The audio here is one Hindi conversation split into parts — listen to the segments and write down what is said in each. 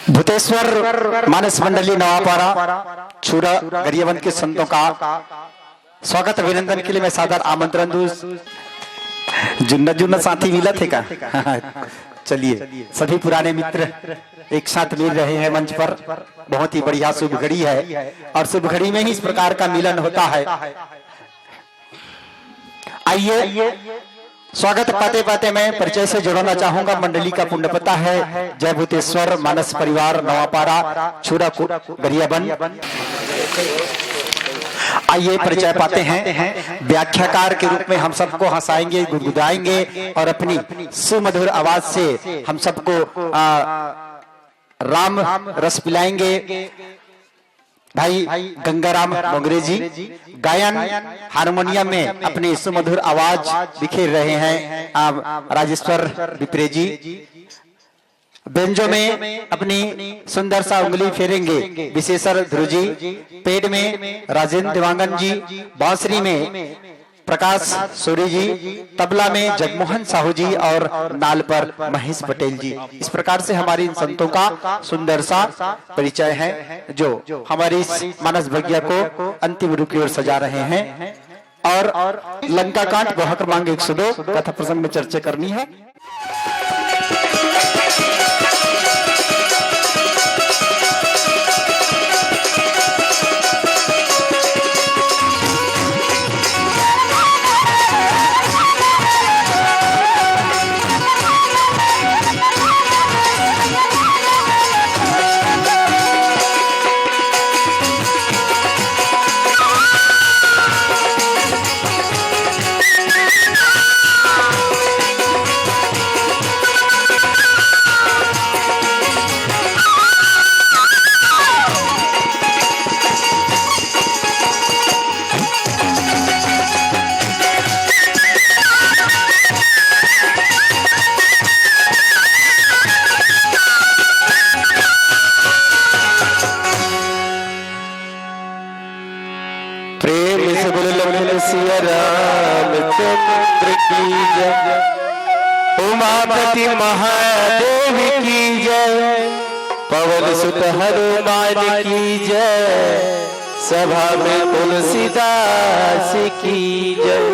भूतेश्वर मानस मंडली नवापारा छुरा गरियाबंद के संतों का स्वागत अभिनंदन के लिए मैं सादर आमंत्रण दूं। जुन्ना जुन्ना साथी मिला थे का चलिए सभी पुराने मित्र एक साथ मिल रहे हैं मंच पर। बहुत ही बढ़िया शुभ घड़ी है और शुभ घड़ी में ही इस प्रकार का मिलन होता है। आइए स्वागत पाते पाते मैं परिचय से जोड़ना चाहूंगा। मंडली का पुण्य पता है जय भूतेश्वर मानस परिवार नवापारा छुरा गरियाबंद। आइए परिचय पाते हैं। व्याख्याकार के रूप में हम सबको हंसाएंगे, गुदगुदाएंगे और अपनी सुमधुर आवाज से हम सबको राम रस पिलाएंगे। भाई गंगाराम मोगरे जी गायन हारमोनियम में अपनी सुमधुर आवाज बिखेर रहे हैं। राजेश्वर विप्रे जी बेंजो में अपनी सुंदर सा उंगली फेरेंगे विशेषर ध्रुव जी। पेड़ में राजेंद्र देवांगन जी, बांसुरी में प्रकाश सूरी जी, तबला में जगमोहन साहू जी और नाल पर महेश पटेल जी। इस प्रकार से हमारी इन संतों का सुंदर सा परिचय है जो हमारी इस मानस भगिया को अंतिम रूप की ओर सजा रहे हैं। और लंका कांड दोहा क्रमांक 102 कथा प्रसंग में चर्चा करनी है। रामचंद्र की जय, उमापति महादेव की जय, पवन सुत हनुमान की जय, सभा में तुलसीदास की जय।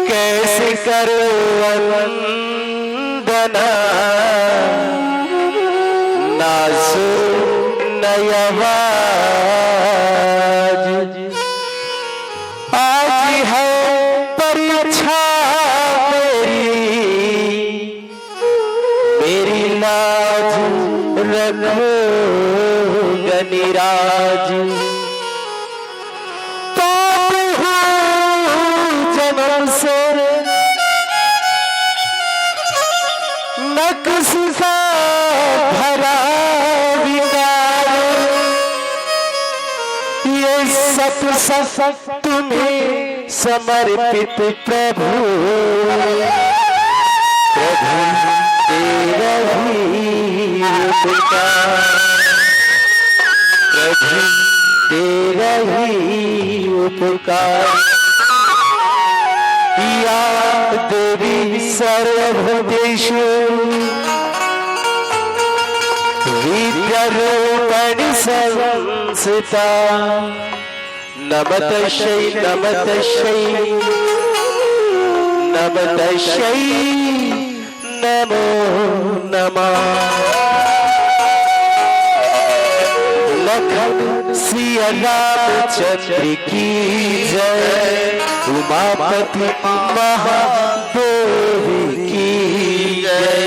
कैसे करो वंदना नासु नयवा गनिराज पाप जन्म से नक्शा भरा विकार, ये सब तुम्हें समर्पित प्रभु प्रभु तेरा ही उपकार, प्रभु तेरा ही उपकार। या देवी सर्वभूतेषु विद्यारूपिणी संस्थिता, नमस्तै नमस्तै नमस्तै नमो नमः। लखन सिया रामचंद्र की जय, उमापति महादेव की जय।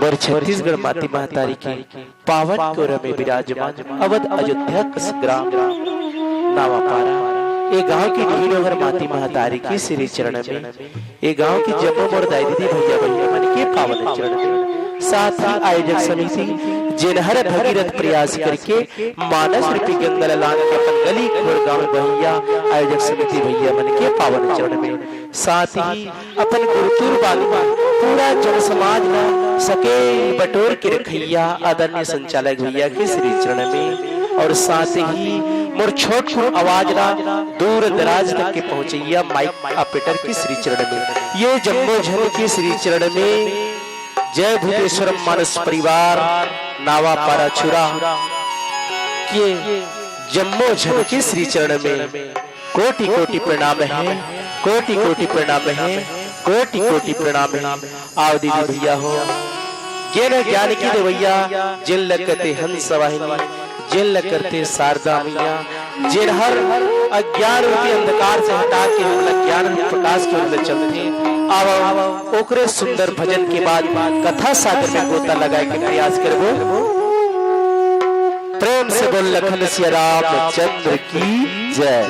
और छत्तीसगढ़ माती महतारी की पावन कोर में विराजमान अवध अयोध्या ग्राम नवापारा, ये गांव की ढीलोहर माती महतारी की श्री चरण में, ये गांव की जम्मू मोर दाई दीदी भैया भैया मन के पावन चरण में, साथ ही आयोजक समिति जिनहर भगीरथ प्रयास करके मानस रूपी गंगा लाल के पंगली खोर गांव भैया आयोजक समिति भैया मन के पावन चरण में, साथ ही अपन गुरुतुर बालुआ पूरा जन समाज में सके बटोर के रखैया आदरणीय संचालक भैया के श्री चरण में, और साथ ही मोर छोट छोट आवाज ना दूर दराज तक के पहुंचैया माइक ऑपरेटर के श्री चरण में। ये जम्मो झन के श्री चरण में जय भूतेश्वरम मानस परिवार नावा पारा छुरा के जम्मो झन के श्री चरण में कोटि कोटि प्रणाम है, कोटि कोटि प्रणाम है, कोटि कोटि प्रणाम है। आओ दीदी भैया हो ज्ञान ज्ञान की देवैया जिन लगते हंस वाहिनी, जिन लग करते शारदा मैया, जिन हर अज्ञान रूपी अंधकार से हटा के हम ज्ञान रूपी प्रकाश के ओर चलते। अब ओकरे सुंदर भजन के बाद कथा सागर में गोता लगाए के प्रयास करबो। प्रेम से बोल लखन सिया रामचंद्र की जय।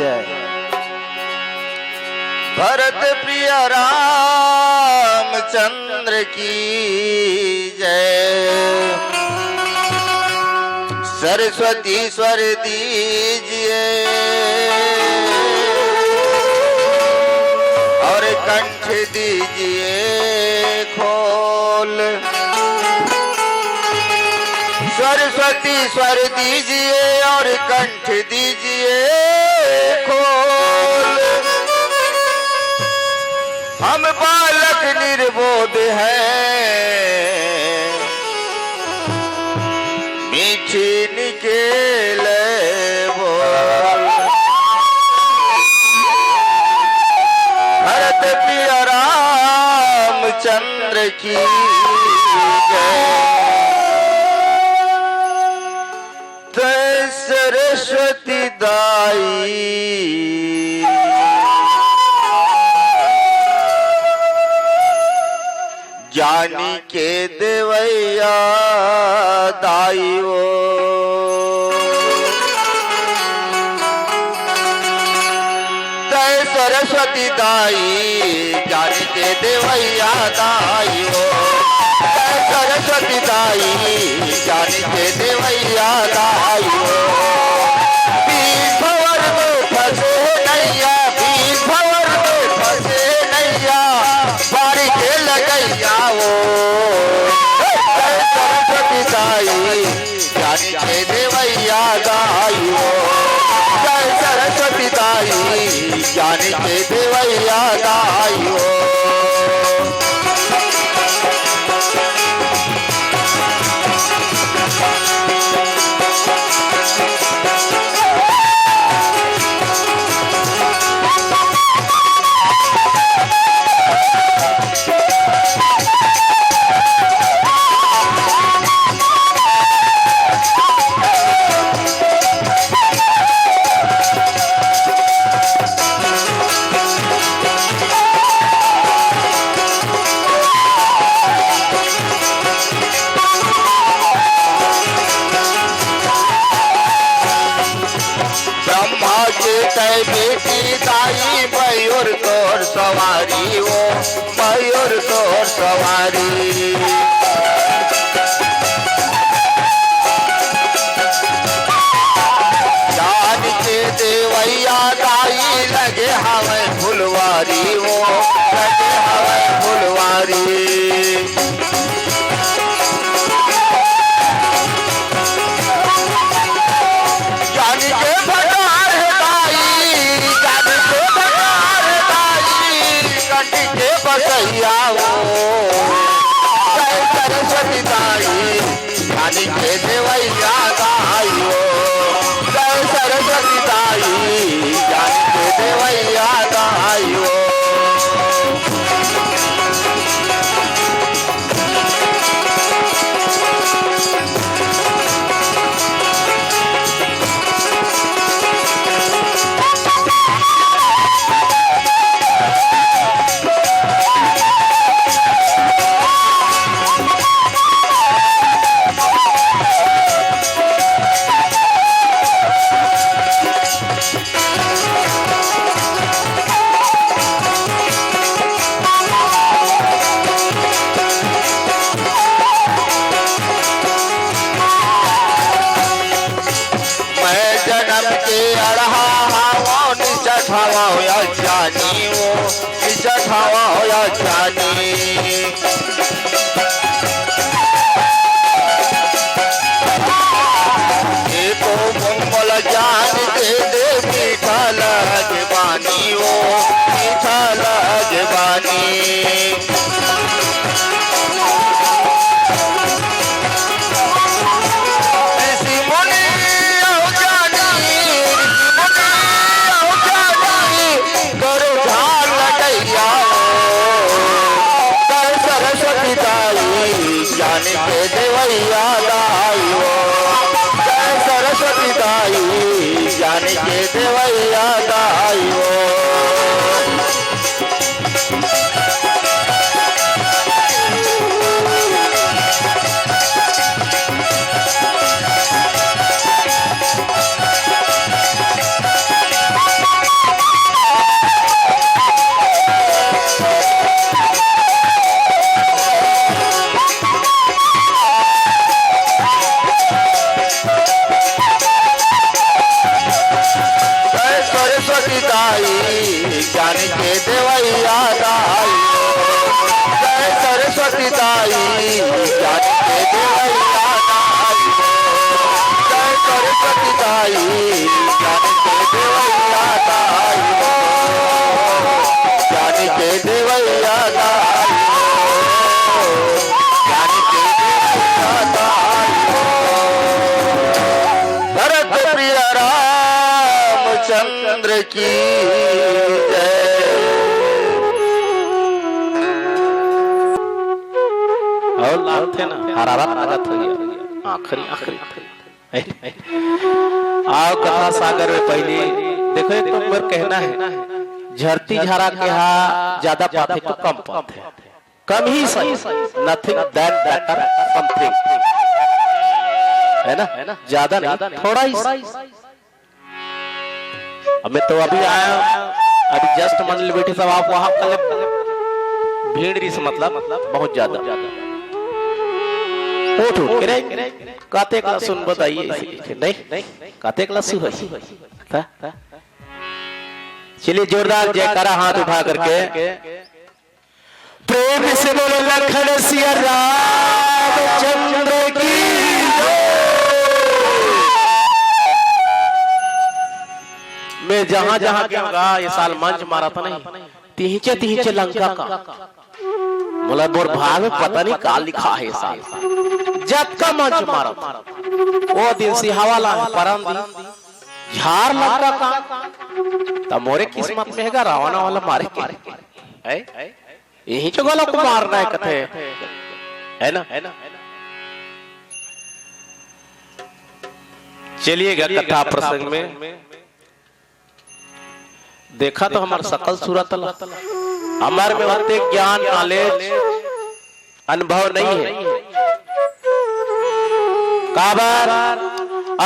भरत प्रिय रामचंद्र की जय। सरस्वती स्वर दीजिए और कंठ दीजिए खोल। सरस्वती स्वर दीजिए और कंठ दीजिए खोल। हम बालक निर्बोध हैं, मीठी निकेले बोल। भरत प्रिय रामचंद्र की जय। सरस्वती दाई ज्ञानी के देवैया दाई वो। जय सरस्वती दाई ज्ञानी के देवैया दाई वो। जय सरस्वती दाई ज्ञानी के देवैया दाई वो। बीस भंवर में फंसे नैया, बीस भंवर में फंसे नैया, बारी के लगैया वो। जय सरस्वती दाई ज्ञानी के देवैया दाई वो। जय सरस्वती दाई ज्ञानी के देवैया दाई वो। बेटी दाई मयूर तोर सवारी वो, मयूर तोर सवारी। जान के देवैया दाई लगे हमें फुलवारी वो, लगे हमें फुलवारी। बसैया वो। जय सरस्वती दाई ज्ञानी के देवैया दाई वो। जय सरस्वती दाई ज्ञानी के देवैया दाई वो। निचठावा होया जानी वो, निचठावा होया जानी। एको मंगल जान दे देवैया दाई हो। जय सरस्वती दाई ज्ञान के देवैया दाई हो। ज्ञान के देवैया दाई हो। जय सरस्वती दाई ज्ञान के देवैया दाई हो। जय सरस्वती दाई ज्ञान के देवैया दाई हो। ज्ञान के देवैया दाई हो। ज्ञान के देवैया दाई हो। भरत प्रिय रामचंद्र की थे ना हरारत लागत हो गया आखिरी आखिरी आओ कथा सागर में पहले देखो एक नंबर कहना है झरती झरा के यहाँ ज्यादा पाते तो कम पाते कम ही सही नथिंग दैन बेटर समथिंग है ना ज्यादा नहीं थोड़ा ही हमें तो अभी आया अभी जस्ट मंजिल बैठे सब आप वहां भीड़ से मतलब बहुत ज्यादा उठ काते क्लास सुन बताइए नहीं काते क्लास सुन चलिए जोरदार जयकारा हाथ उठा करके प्रेम से बोलो लखन सिया रामचंद्र की मैं जहां जहां गया ये साल मंच मारा था नहीं तीचे लंका का बोला बोर भाग पता नहीं का लिखा है साल जब का मंच मारा वो दिन सिहावाला परम दिन झार लगा का तब मोरे किस्मत में है रावण वाला मारे के यही जो गोला को मारना है कथे है ना चलिएगा कथा प्रसंग में देखा तो हमारा सकल सूरत हमारे में होते ज्ञान नॉलेज अनुभव नहीं है काबर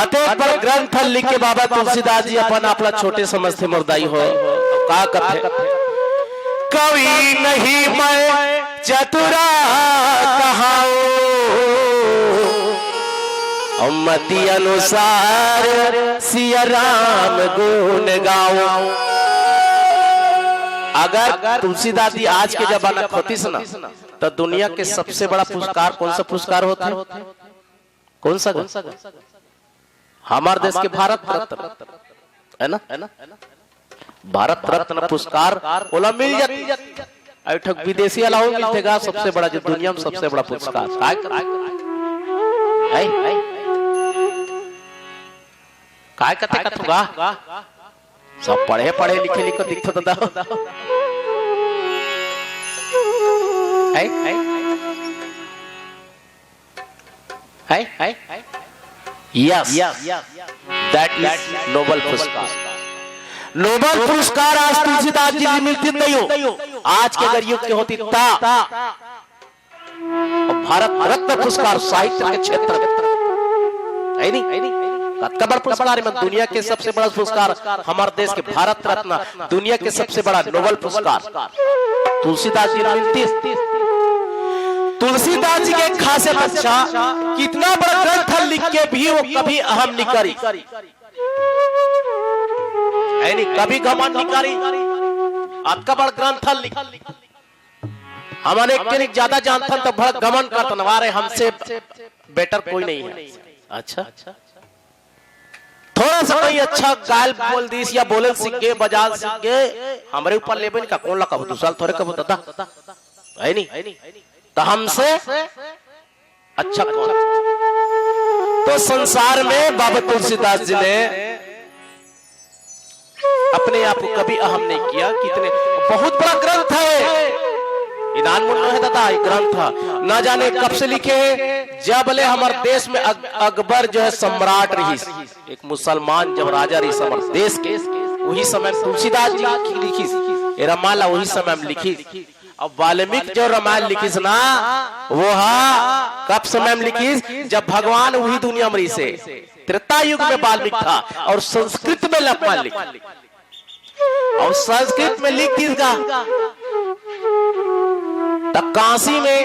अतेक पर ग्रंथ लिख के बाबा तुलसीदास जी अपन अपना छोटे समझते मुर्दाई हो का कथे कवि नहीं मैं चतुरा कहाओ मति अनुसार सिया राम गुण गाओ अगर तुलसीदास जी आज के जमाना होती ना तो दुनिया के सबसे बड़ा पुरस्कार कौन सा पुरस्कार होता है कौन सा हमारे देश के भारत रत्न है ना भारत रत्न पुरस्कार ओला मिल जाती ऐठक विदेशी अलाउ मिलतेगा सबसे बड़ा जो दुनिया में सबसे बड़ा पुरस्कार काय कते कथुगा सब पढ़े पढ़े लिखे लिखो दिखो तो दाओ यस दैट इज नोबेल पुरस्कार नोबेल पुरस्कार आज तुलसीदास जी को मिलती नहीं हो आज के अगर युग के होती ता भारत रत्न पुरस्कार साहित्य के क्षेत्र में है नहीं कबर पुरस्कार में दुनिया के सबसे बड़ा पुरस्कार हमारे देश के भारत रत्न दुनिया के सबसे बड़ा नोबेल पुरस्कार तुलसीदास जी मिलती तुलसीदास जी के खासे बच्चा कितना बड़ा ग्रंथ लिख के भी वो कभी अहम नहीं करी कभी घमंड नहीं करी आपका बड़ा ग्रंथ लिख हमारे एक ज्यादा जानता तो बड़ा घमंड करता नवारे हमसे बेटर कोई नहीं है अच्छा थोड़ा सा कोई अच्छा गाल बोल दीस या बोले सीख गए बजा सीख गए हमारे ऊपर लेबन का कौन लगा दूसरा थोड़े कब दादा है नहीं तो हमसे अच्छा कौन तो संसार में बाबा तुलसीदास जी ने अपने आप को कभी अहम नहीं किया कितने बहुत बड़ा ग्रंथ है ईदान मुन्ना है दादा ग्रंथ न जाने कब से लिखे जबले हमारे देश में अकबर जो है सम्राट रही, एक मुसलमान जब राजा रही हमारे देश के, वही समय तुलसीदास जी लिखी रामायण, वही समय में लिखी। अब वाल्मीकि जो रामायण लिखी ना, वो कब समय में लिखी, जब भगवान वही दुनिया में रही से, त्रेता युग में वाल्मीकि था, और संस्कृत में रामायण लिखी, और संस्कृत में लिख किसका, तब काशी में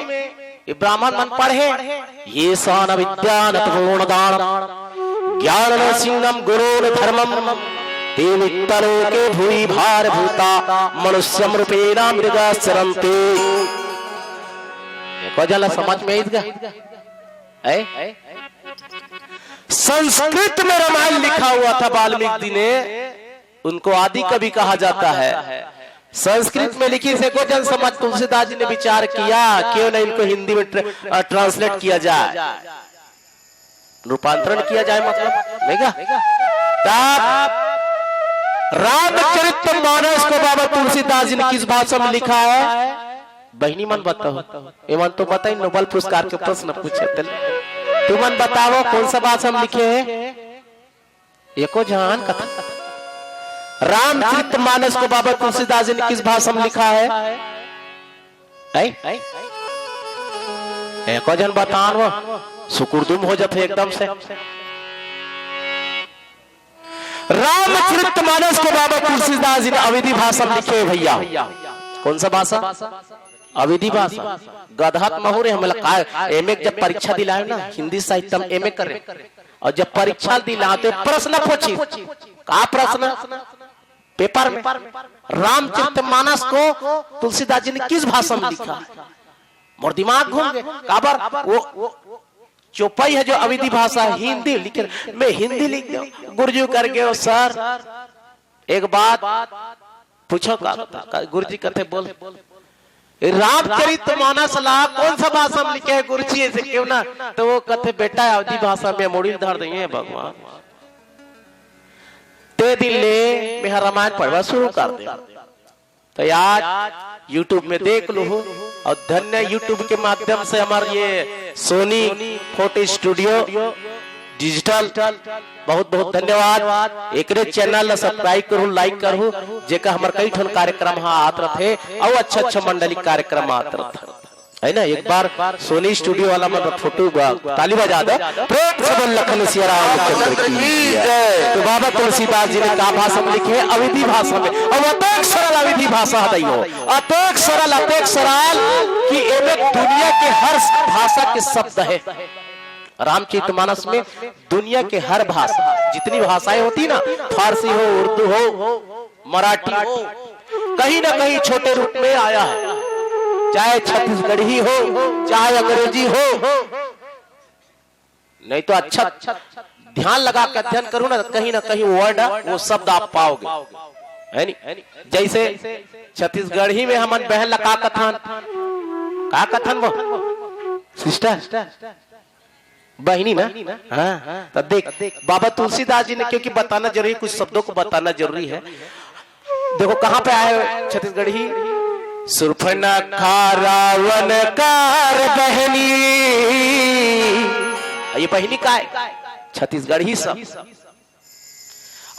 ब्राह्मण मन पढ़े, ये सान विद्यान पूर्ण दान ज्ञान सिंहम गुरु धर्मम तेनित्तरो के भूरि भार भूता मनुष्यम रूपेण मृगा चरन्ते। को जला समझ में इसका संस्कृत में रामायण लिखा हुआ था वाल्मीकि जी ने, उनको आदि कवि कहा जाता है। संस्कृत में लिखी से को जन समझ तुलसीदास जी ने विचार किया, क्यों न इनको हिंदी में ट्रांसलेट किया जाए, रूपांतरण किया जाए, मतलब नहीं का। रामचरितमानस को बाबा तुलसीदास जी ने किस भाषा में लिखा है, बहनी मन बताओ, एवं तो बताइए, नोबेल पुरस्कार के प्रश्न पूछे तुम मन बताओ कौन सा भाषा में लिखे है, एको जहान कथा। रामचरितमानस को बाबा तुलसीदास जी ने किस भाषा में लिखा है, एको जन बताओ, सुकुरदुम हो जाते एकदम से। रामचरितमानस को बाबा तुलसीदास जी ने अवधी भाषा में लिखे भैया, कौन सा भाषा, अवधी भाषा। गदहत महुरे हम एमए जब परीक्षा दिलाए ना, हिंदी साहित्य में एमए करे, और जब परीक्षा दिलाते प्रश्न पूछी, का प्रश्न पेपर में, रामचरितमानस को तुलसीदास जी ने किस भाषा में लिखा, मोर दिमाग घूम गए। काबर वो चौपाई है जो अवधी भाषा हिंदी लिख, मैं हिंदी लिख दो, गुरुजी कर गए सर एक बात पूछो, का गुरुजी कहते बोल, रामचरितमानस ला कौन सा भाषा में लिखे है गुरुजी, ऐसे क्यों ना, तो वो कहते बेटा अवधी भाषा में मोड़ी धर देंगे भगवान, ते दिन ले मैं रामायण पढ़वा शुरू कर दे। तो आज YouTube में देख लो, और धन्य YouTube के माध्यम से हमारे ये सोनी फोटो स्टूडियो डिजिटल, बहुत बहुत धन्यवाद। एक चैनल सब्सक्राइब करूँ, लाइक करूँ, जेका हमारे कई ठन कार्यक्रम आत रहे, और अच्छा अच्छा मंडलिक कार्यक्रम आत रहे है ना। एक बार सोनी स्टूडियो वाला मतलब फोटो ताली बजा दो, लखन सिया रामचंद्र की जय। तो बाबा तुलसीदास जी ने का भाषा में लिखे, अवधी भाषा में, और अतेक सरल अवधी भाषा है, अतेक सरल कि एक दुनिया के हर भाषा के शब्द है। रामचरितमानस में दुनिया के हर भाषा, जितनी भाषाएं होती ना, फारसी हो, उर्दू हो, मराठी हो, कहीं ना कहीं छोटे रूप में आया है, चाहे छत्तीसगढ़ी हो, चाहे अंग्रेजी हो, नहीं तो अच्छा ध्यान लगा कर अध्ययन करूं ना, कहीं ना कहीं वर्ड वो शब्द आप पाओगे, है नहीं। जैसे छत्तीसगढ़ी में हमन बहन लगा का कथन वो सिस्टर बहनी ना, हाँ। तो देख बाबा तुलसीदास जी ने, क्योंकि बताना जरूरी, कुछ शब्दों को बताना जरूरी है। देखो कहाँ पे आए छत्तीसगढ़ी, सुर्फनखा रावण कार बहनी, ये बहनी का है छत्तीसगढ़ी सब।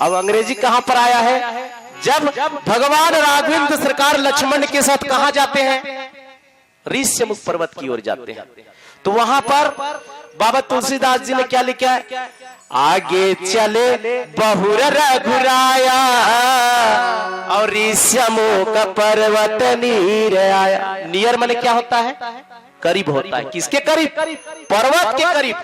अब अंग्रेजी कहां पर आया है, जब भगवान राघवेंद्र सरकार लक्ष्मण के साथ कहां जाते हैं, ऋष्यमुख पर्वत की ओर जाते हैं, तो वहां पर बाबा तुलसीदास जी ने क्या लिखा है, आगे चले बहुर रघुराया और ऋष्यमुख पर्वत नीर आया। नियर माने क्या होता है, करीब होता है। किसके करीब, पर्वत के करीब।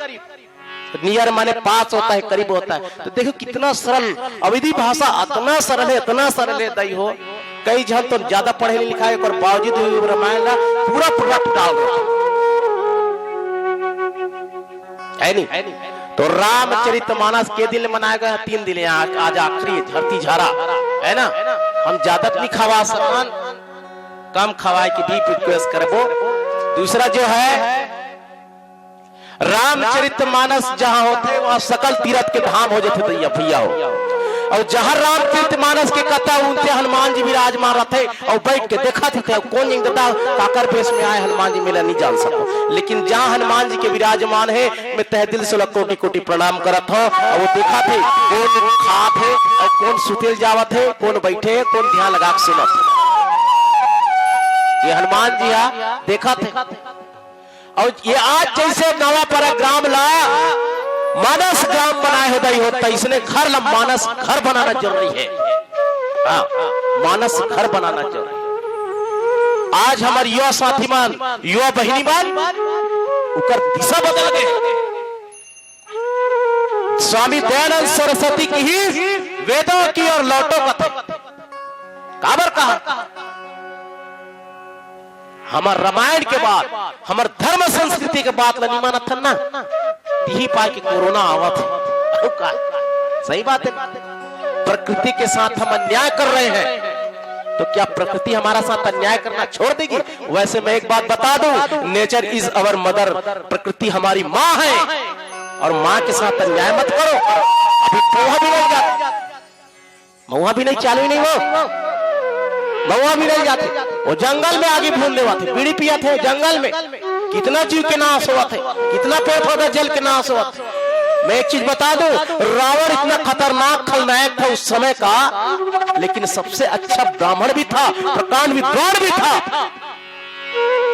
नियर माने पास होता है, करीब होता है। तो देखो कितना सरल अवधी भाषा, इतना सरल है, इतना सरल है दई हो। कई जन तो ज्यादा पढ़े लिखा है और बावजूद रामायण पूरा पूरा डाल रहा है नहीं। तो रामचरितमानस के दिन मनाया गया 3 दिन, आज आखिरी धरती झारा है ना। हम ज्यादा नहीं खवा सामान, कम खवाए की भी रिक्वेस्ट करबो। दूसरा जो है रामचरितमानस जहां होते वहां सकल तीर्थ के धाम हो जाते भैया हो। और जहाँ रामचरित मानस के कथा उनसे हनुमान जी विराजमान रहते और बैठ के देखा थे कौन दादा काकर वेश में आए हनुमान जी मेला नहीं जान सको, लेकिन जहाँ हनुमान जी के विराजमान है मैं तह दिल से कोटि कोटि प्रणाम करत हूँ। और वो देखा थे कौन खात है और कौन सुतेल जावत है, कौन बैठे है, कौन ध्यान लगा के सुनत है। ये हनुमान जी देखा थे। और ये आज जैसे नवा पर ग्राम ला मानस ग्राम बनाए होता इसने घर ला मानस घर बनाना जरूरी है। मानस घर बनाना जरूरी। आज हमारे युवा साथी मान युवा बहिनी मान उकर दिशा बदल गए। स्वामी दयानंद सरस्वती की ही वेदों की और लौटो कथे काबर कहा हमार रामायण के बाद हमार धर्म संस्कृति के बात नहीं मानत था ना, यही पाए कि कोरोना आवत है। सही बात है, प्रकृति के साथ हम अन्याय कर रहे हैं तो क्या प्रकृति हमारा साथ अन्याय करना छोड़ देगी? वैसे मैं एक बात बता दूं, नेचर इज अवर मदर, प्रकृति हमारी माँ है और माँ के साथ अन्याय मत करो। अभी पोहा भी नहीं जाता, महुआ भी नहीं चालू नहीं हो, महुआ भी नहीं जाते, वो जंगल में आगे भूलने वाले बीड़ी पिया थे जंगल में, कितना जीव के नाश हुआ थे, कितना पेड़ पौधा जल के नाश हुआ थे। मैं एक चीज बता दूं, रावण इतना खतरनाक खलनायक था उस समय का, लेकिन सबसे अच्छा ब्राह्मण भी था, प्रकांड विद्वान भी था।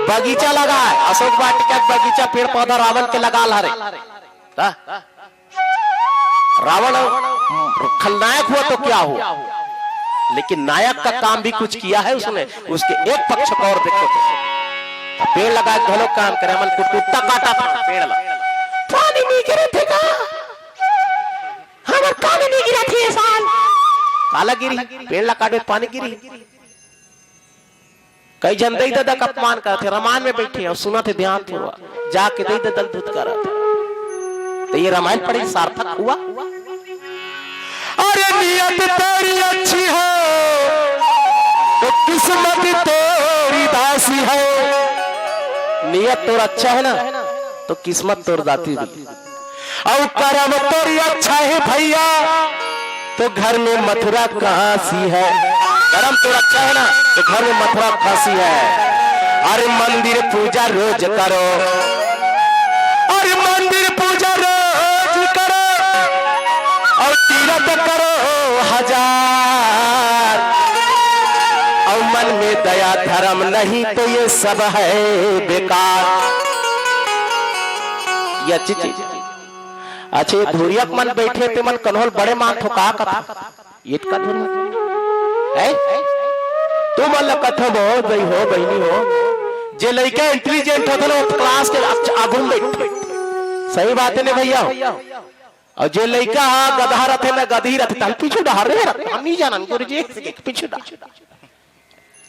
बगीचा लगा है, अशोक वाटिका बगीचा पेड़ पौधा रावण के लगा ला रहे। रावण खलनायक हुआ तो क्या हुआ, लेकिन नायक का काम भी कुछ किया है उसने। उसके एक पक्ष को और देखो तो पेड़ लगा घलो काम करे, मन को टूटा काटा पेड़ ला पानी नहीं गिरे थे का हमार पानी नहीं गिरा थे साल काला गिरी पेड़ ला काटे पानी गिरी। कई जन दई दादा का अपमान करते रामायण में बैठे और सुना थे ध्यान थे हुआ जाके दई दादा दूध करा थे, तो ये रामायण पढ़े सार्थक हुआ। अरे नियत तेरी अच्छी है तो किस्मत तेरी दासी है। नियत तोर अच्छा है ना तो किस्मत तोर दाती भी, और कर्म तोरी अच्छा है भैया तो घर में मथुरा काशी है। कर्म तोर अच्छा है ना तो घर में मथुरा काशी है। अरे मंदिर पूजा रोज करो, अरे मंदिर पूजा रोज करो और तीरथ करो हजार, और मन में दया धर्म नहीं तो ये सब है बेकार। ये अच्छी चीज अच्छे धुरियक मन बैठे ते मन कन्होल बड़े मान ठोका कथा ये का धुन है तू मन कथा बहुत भाई हो बहनी हो जे लड़का इंटेलिजेंट होता ना क्लास के आगू में बैठे। सही बात है ना भैया, और जो लड़का गधा रहते ना गधी रहते ताल पीछे डहार रहे हम नहीं जाना गुरुजी पीछे डहार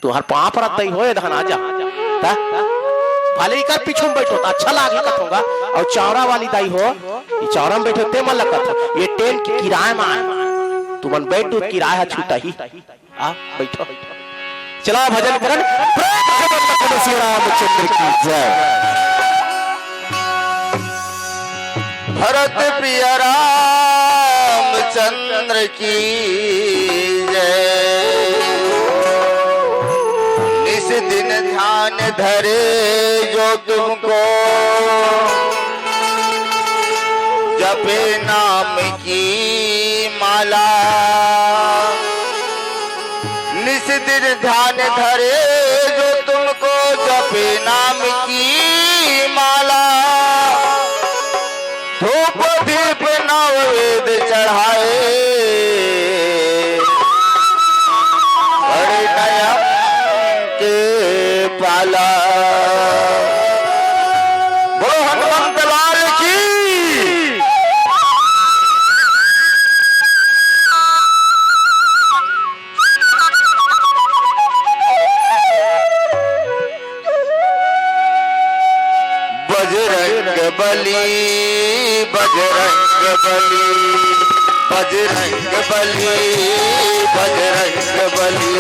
तू हर पांव पर रहता ही हो धन आ जा ता भले का पीछे में बैठो अच्छा लागे कथूंगा। और चौरा वाली दाई हो ये चौरा में बैठो ते मन लगत ये ट्रेन की किराए में तू मन बैठ दो किराया छूटा ही आ बैठो चला भजन करन श्री रामचंद्र की जय। भरत प्रिय रामचंद्र की जय। निस दिन ध्यान धरे जो तुमको जपे नाम की माला। निस दिन ध्यान धरे जो तुमको जपे नाम की माला। धूप दीप नववेद चढ़ाए बड़े नया के पाला। बोलो हनुमंत लाल की। बजरंग बली बजरंग बली बजरंग बली बजरंग बली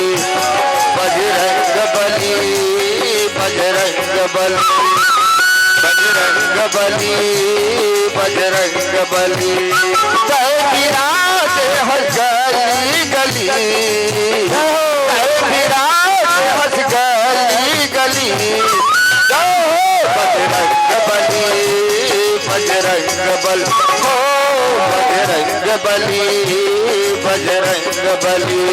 बजरंग बली बजरंग बली बजरंग बली बजरंग बली। जय विराज हंस गली गली, जय विराट हंस गली गली। जय हो बजरंग बली, बजरंग बल, हो बजरंग बली, बजरंग बली।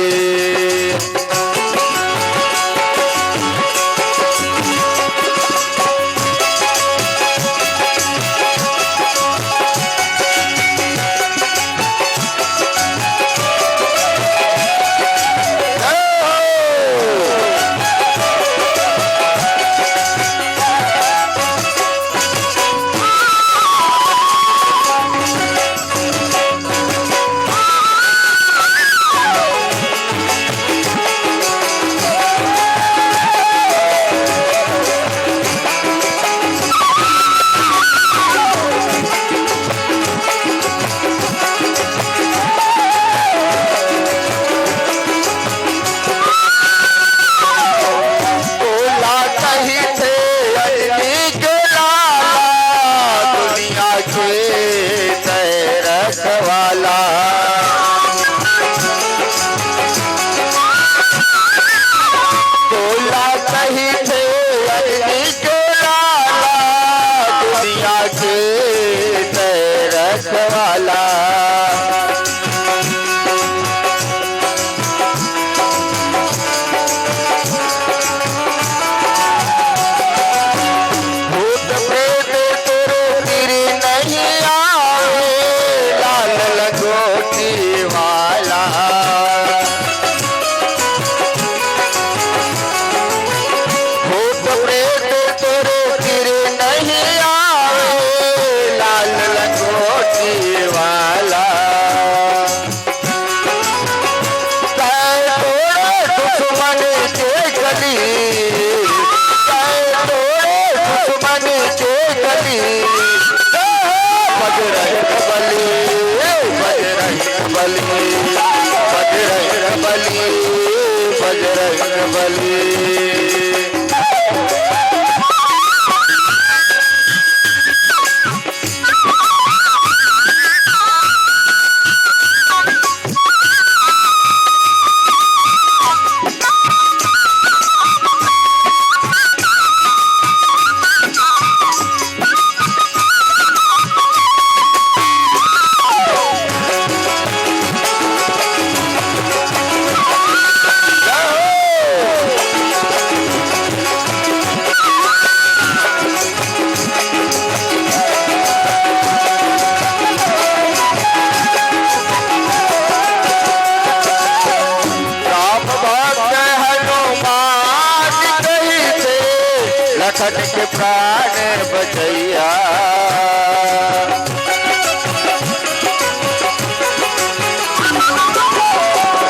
लखन के प्राण बचैया,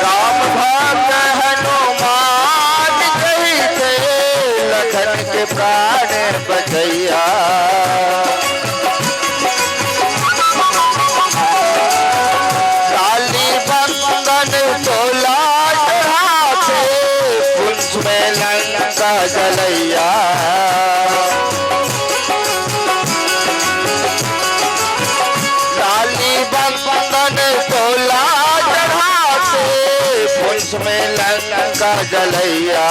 राम भक्त हनुमान कही थे लखन के प्राण बचैया। काली बंदन तोला चढ़ाते कुंज में लंका जलैया। तोला चढ़ाते पुंछ में लंका जलैया।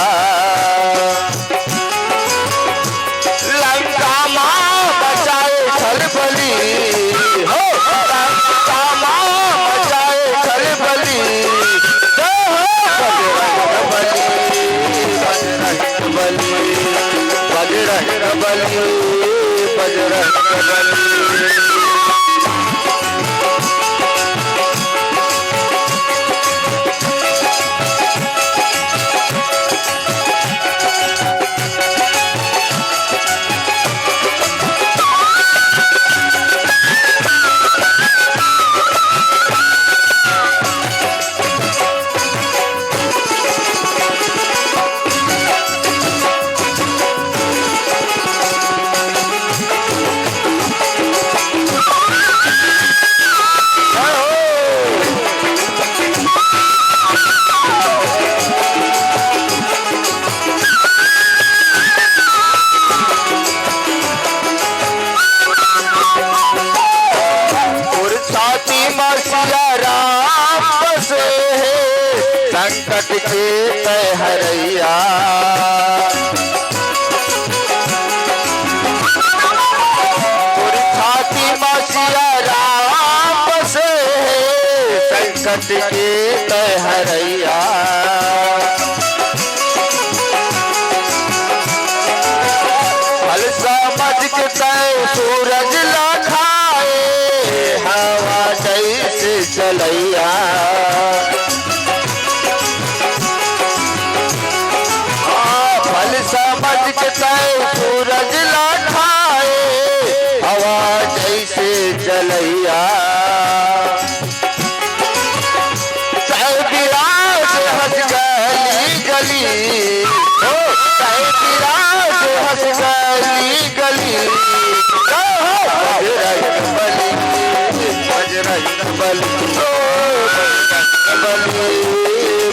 लंका माँ बचाए खलबली, हो लंका माँ बचाए खलबली। बजरंग बली, बजरंग बली, बजरंग बली, बजरंग बली। मसिया राम बसे है संकट के तय हरैया। छाती मसिया राम बसे है संकट के तय हरैया। फल समझ के तय सूरज लखाए हवा जैसे चलैया। फल समझ के तय सूरज लखाए हवा जैसे चलैया। चाहे विराज हंस गली गली चाहे विराज हंस गली गली बजरंग बली बजरंग बली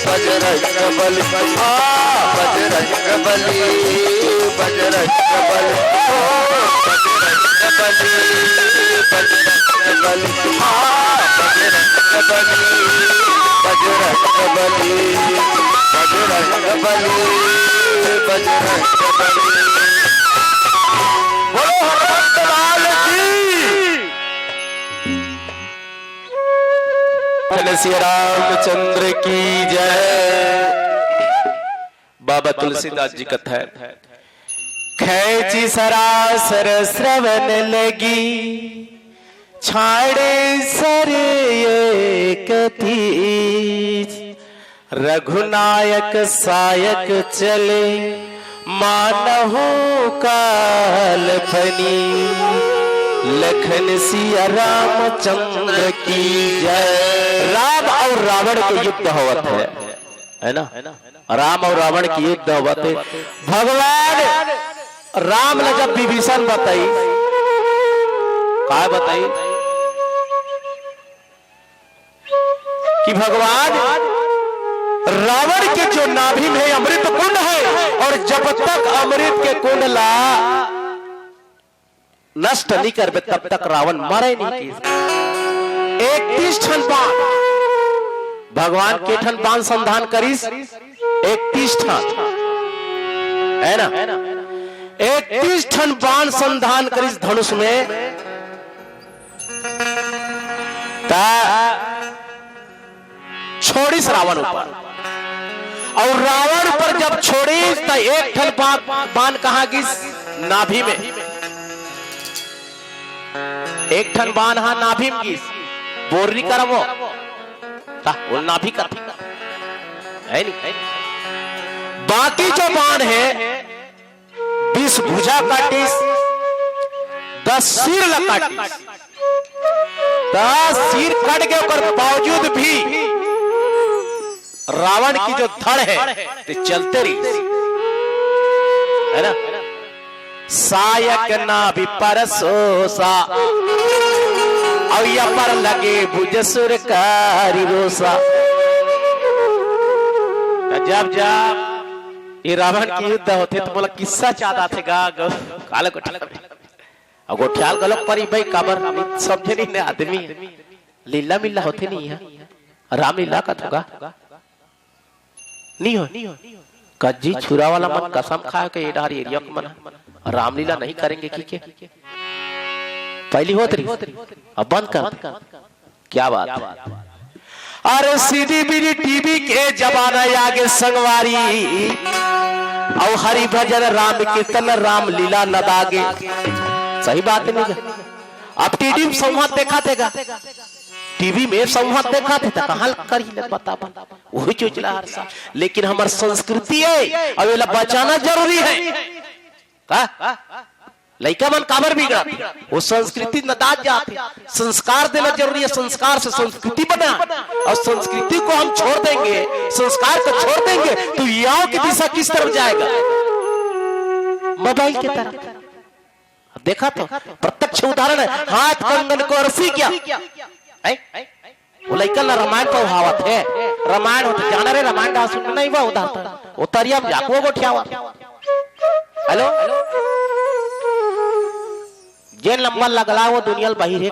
बजरंग बली बजरंग बली बजरंग बली बजरंग बली बजरंग बली बजरंग बली बजरंग बली बजरंग बली। बोलो हनुमत लाल की। श्री रामचंद्र की जय। बाबा तुलसीदास जी कथा है। खैची सरासर श्रवण लगी छाड़े सर एक तीज। रघुनायक सायक चले मानहु काल फनी। लखन सिया रामचंद्र की जय। राम और रावण के युद्ध होवत है ना। राम और रावण की युद्ध होवत है। भगवान राम ने जब विभीषण बताई क्या बताई कि भगवान रावण के जो नाभि में अमृत कुंड है और जब तक अमृत के कुंड ला नष्ट नहीं कर तब तक रावण मरे नहीं। 31 ठन बाण भगवान के ठन बाण संधान करीस 31 ठन है ना। 31 ठन बाण संधान करीस धनुष में। छोड़ीस रावण ऊपर और रावण पर जब छोड़ीस तो एक ठन बाण कहां गिस नाभि में। एक ठन बाण हा नाभि में गिस बोरनी करवो वो नाभि का है नहीं। बाकी जो बाण है 20 भुजा काटिस 10 सिर लकाटिस। 10 सिर कट के ऊपर बावजूद भी रावण की जो धड़ है तो चलते रही है ना। सायक ना भी परसोसा और या पर लगे भुज सुरकारी रोसा। जब जब ये रावण की युद्ध होते तो बोला किस्सा चाहता थे गा काले अब गोठियाल गलत परी भाई काबर समझे नहीं आदमी लीला मिला होते नहीं है। राम लीला का थोगा नहीं हो कज्जी छुरा वाला मन कसम खा के इधर एरिया को मना रामलीला नहीं करेंगे की पहली होत रही अब बंद कर क्या बात है। अरे सीधी बीडी टीवी के जमाना आगे संगवारी और हरि भजन राम कीर्तन राम लीला नदागे। सही बात नहीं। अब टीवी में संवाद देखा थे टीवी में संवाद देखा थे कहाँ करी बता वही चोचला हर साल। लेकिन हमार संस्कृति है और ये बचाना जरूरी है। लड़का मन काबर बिगड़ा वो संस्कृति नदाज जाते। संस्कार देना जरूरी है। संस्कार से संस्कृति बना और संस्कृति को हम छोड़ देंगे संस्कार को छोड़ देंगे तो युवाओं की दिशा किस तरफ जाएगा। मोबाइल की तरफ। देखा तो प्रत्यक्ष उदाहरण है। हाथ कंगन को अर्सी क्या वो लड़का ना रामायण पर उहावत है। रामायण होता जाना रे रामायण का सुनना नहीं हुआ उदाहरण उतरिया जाको गोठियावा। हेलो जे नंबर लगला वो दुनिया बाहर है।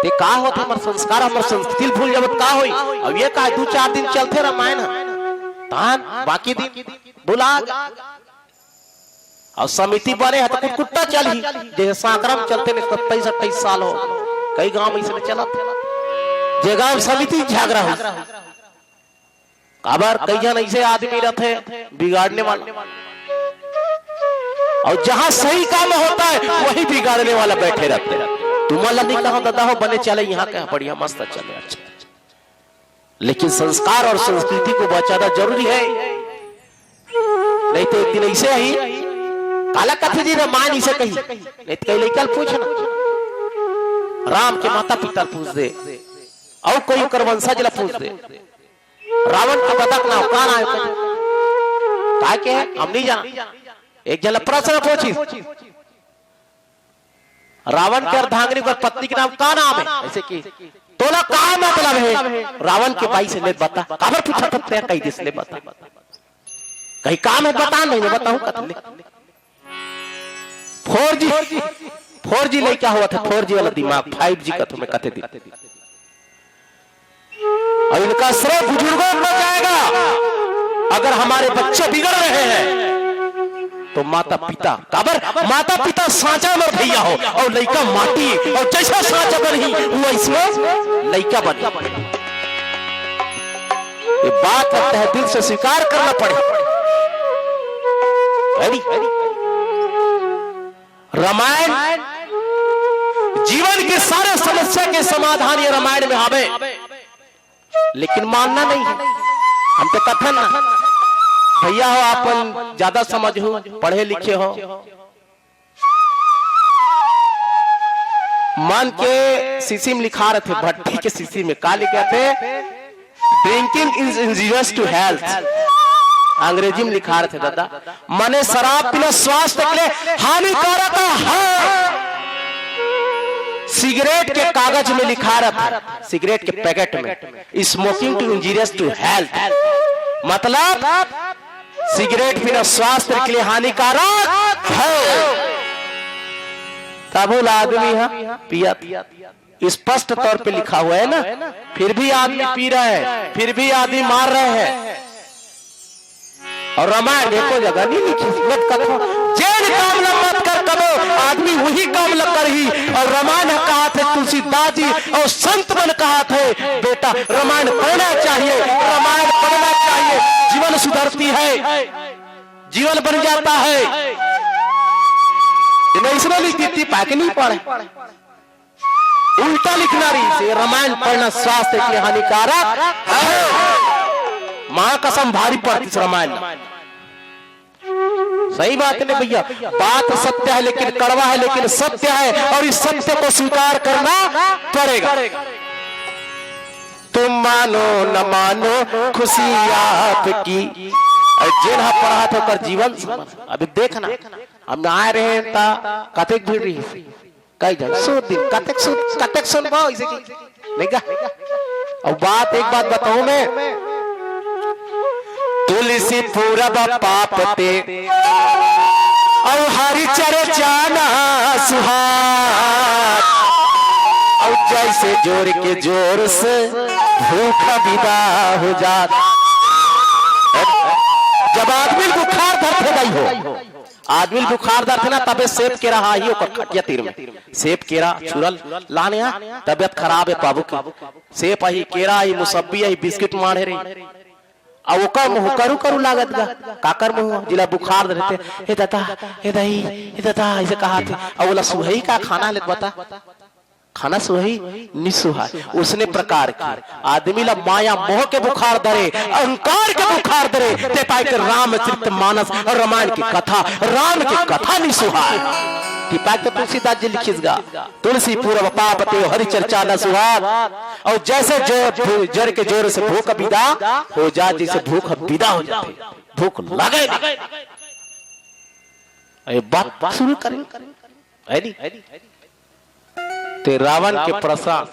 ते का होते हमर संस्कार हमर संस्कृति भूल जब का होई। अब ये का 2-4 दिन चलते रामायण तान बाकी दिन बुला और समिति बने है तो कुत्ता चली जैसे सांकरम चलते नहीं 27-28 साल हो कई गांव में इसने चला जे गांव समिति झगड़ा हो खबर कई जन ऐसे आदमी रहते बिगाड़ने वाले और जहां सही काम होता है वही बिगाड़ने वाला बैठे रहते हैं। तुम्हारा नहीं कहा दादा हो बने चले यहाँ क्या बढ़िया मस्त चले अच्छा, लेकिन संस्कार और संस्कृति को बचाना जरूरी है। नहीं तो एक दिन ऐसे ही काला कथे जी रामायण इसे कही नहीं तो कहीं कल पूछना राम के माता पिता पूछ दे और कोई कर वंशज ला पूछ दे रावण का बदक ना कौन आए काय के हम नहीं जाना। एक जन प्रश्न पूछी रावण के अर्धांगिनी पर पत्नी के नाम का नाम है ऐसे की तोला का मतलब है रावण के भाई से ले बता काबर पूछा सकते हैं कई दिस ले बता कहीं काम है बता नहीं बताऊं कतले 4G नहीं क्या हुआ था 4G वाला दिमाग 5G का तुम्हें कहते दी और इनका श्रेय बुजुर्गों को जाएगा। अगर हमारे बच्चे बिगड़ रहे हैं तो माता पिता काबर माता पिता सांचा में भैया हो और लड़का माटी और जैसा सांचा बनी वो इसमें लड़का बने। ये बात लगता है दिल से स्वीकार करना पड़े। रामायण जीवन के सारे समस्या के समाधान ये रामायण में आवे लेकिन मानना नहीं है। हम तो कथन ना भैया हो आप ज्यादा समझ हो पढ़े लिखे हो मन के सीसी में लिखा रहे थे भट्टी के सीसी में का लिखे थे drinking is injurious to health अंग्रेजी में लिखा रहे थे दादा माने शराब पीना स्वास्थ्य के लिए हानिकारक है। सिगरेट के कागज में लिखा रहा था सिगरेट के पैकेट में smoking to injurious to health मतलब सिगरेट पीना स्वास्थ्य के लिए हानिकारक है। तब आदमी है पिया स्पष्ट तौर पे लिखा हुआ है ना फिर भी आदमी पी रहे हैं फिर भी आदमी मार रहे हैं। और रामायण एको जगह नहीं लिखी मत करो जेल काम न मत कर करो आदमी वही काम न कर ही। और रामायण कहा थे तुलसीदास जी और संत मन कहा थे बेटा रामायण पढ़ना चाहिए रामायण पढ़ना चाहिए जीवन सुधरती है जीवन बन जाता है। इसमें लिखती थी पैक नहीं पढ़े उल्टा लिखना रही से रामायण पढ़ना स्वास्थ्य के हानिकारक मां कसम भारी पड़ती रामायण सही बात नहीं भैया बात सत्य है लेकिन कड़वा है लेकिन सत्य है और इस सत्य को स्वीकार करना पड़ेगा। तुम मानो न मानो खुशी आपकी जिन्हा पढ़ा तो कर जीवन अभी देखना हम आए रहे कतेक भीड़ रही कई जन सो दिन कतेक सुन पाओ इसे नहीं का। और बात एक बात बताऊं मैं तुलसी पूरब पाप ते और हरि चर्चा ना सुहाग और जैसे जोर के जोर से भूख विदा हो जात। जब आदमी बुखार धरते गई हो आदमी बुखार धरते ना तबे सेब केरा ही ओकर खटिया तीर में सेब केरा चुरल लाने तबियत खराब है बाबू की सेब ही केरा ही मुसब्बी ही बिस्किट मारे रही और ओकर मुंह करू करू लागत गा काकर मुंह जिला बुखार रहते हे दादा हे दही हे दादा ऐसे कहा थे और बोला सुहई का खाना ले बता खाना सुहई निसुहा उसने प्रकार की आदमी ला माया मोह के बुखार धरे अहंकार के बुखार धरे ते पाई के रामचरित मानस और रामायण की कथा राम की कथा निसुहा तो तुलसीदास जी लिखिसगा तुलसी पूर्व पाप ते हरि चर्चा न सुहाग और जैसे जड़ के जोर से भूख विदा हो जा जैसे भूख विदा हो जाती भूख लगे बात शुरू करें ते रावण के प्रसाद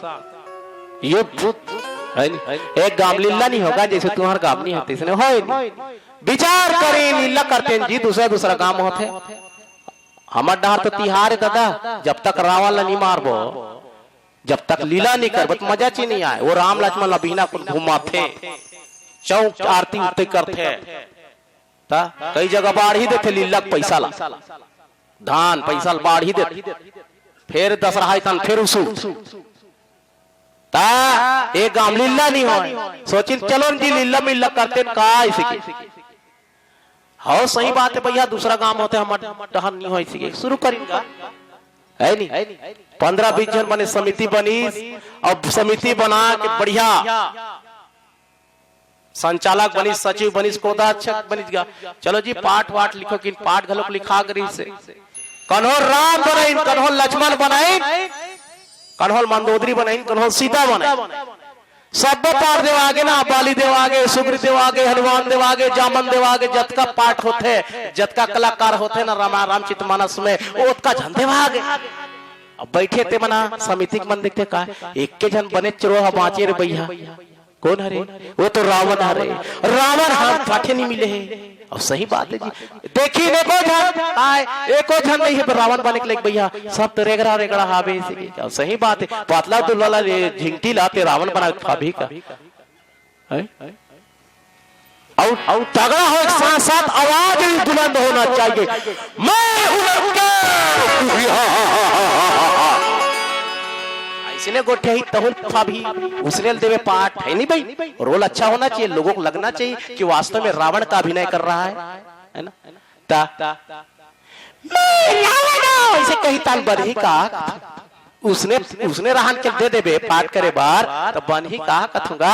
युद्ध एक गाम लीला नहीं होगा जैसे तुम्हारा गाम नहीं होते इसने हो विचार करें लीला करते जी दूसरा गाम होते हमार डहार तो तिहार दादा जब तक रावण ला नहीं मारबो जब तक लीला नहीं कर तो मजा ची नहीं आए। वो राम लक्ष्मण अभिना को घुमा थे, चौक आरती उठते करते ता कई जगह बाढ़ ही देते, लीला पैसा ला धान पैसा बाढ़ ही देते, फिर दशहरा तन फिर उसू ता एक गांव लीला नहीं हो सोचिन चलो जी लीला मिल्ला करते का इसी हाँ सही बात है भैया, दूसरा गांव होते हमारे टहन नहीं हो इसी शुरू करेंगे है नहीं। 15-20 जन बने समिति बनी और समिति बना के बढ़िया संचालक बनी, सचिव बनी, कोषाध्यक्ष बनी गया। चलो जी पाठ वाठ लिखो कि पाठ घलोक लिखा करी से कन्होल राम बनाई, कन्होल लक्ष्मण बनाई, कन्होल मंदोदरी बनाई, कन्होल सीता बनाई, सब पाठ देव आगे ना, बाली देव आगे, सुग्री देव आगे, हनुमान देव आगे, जामन देव आगे, जतका पाठ होते जतका कलाकार होते ना रामचरित मानस में उसका झन देव आगे। अब बैठे थे मना समिति के मन देखते का एक के जन बने चरोहा बाँचे रे भैया, कौन हरे? वो तो रावण हरे, रावण हाथ पाठे नहीं मिले हैं। और सही बात है जी, देखी एको जन आए, एको जन नहीं है रावण बने के लिए भैया, सब तो रेगड़ा रेगड़ा हावे इसी। और सही बात है, पातला दुल्ला झिंगटी लाते रावण बना भाभी का और तगड़ा हो, साथ साथ आवाज भी बुलंद होना चाहिए, मैं इसने गोठे ही तहुल भाभी उसने देवे पाठ है नहीं भाई, रोल अच्छा होना चाहिए, लोगों को लगना चाहिए कि वास्तव में रावण का अभिनय कर रहा है ना। ऐसे कही ताल बरही का उसने रहन के दे देवे पाठ करे बार तो बन ही कहा कथूंगा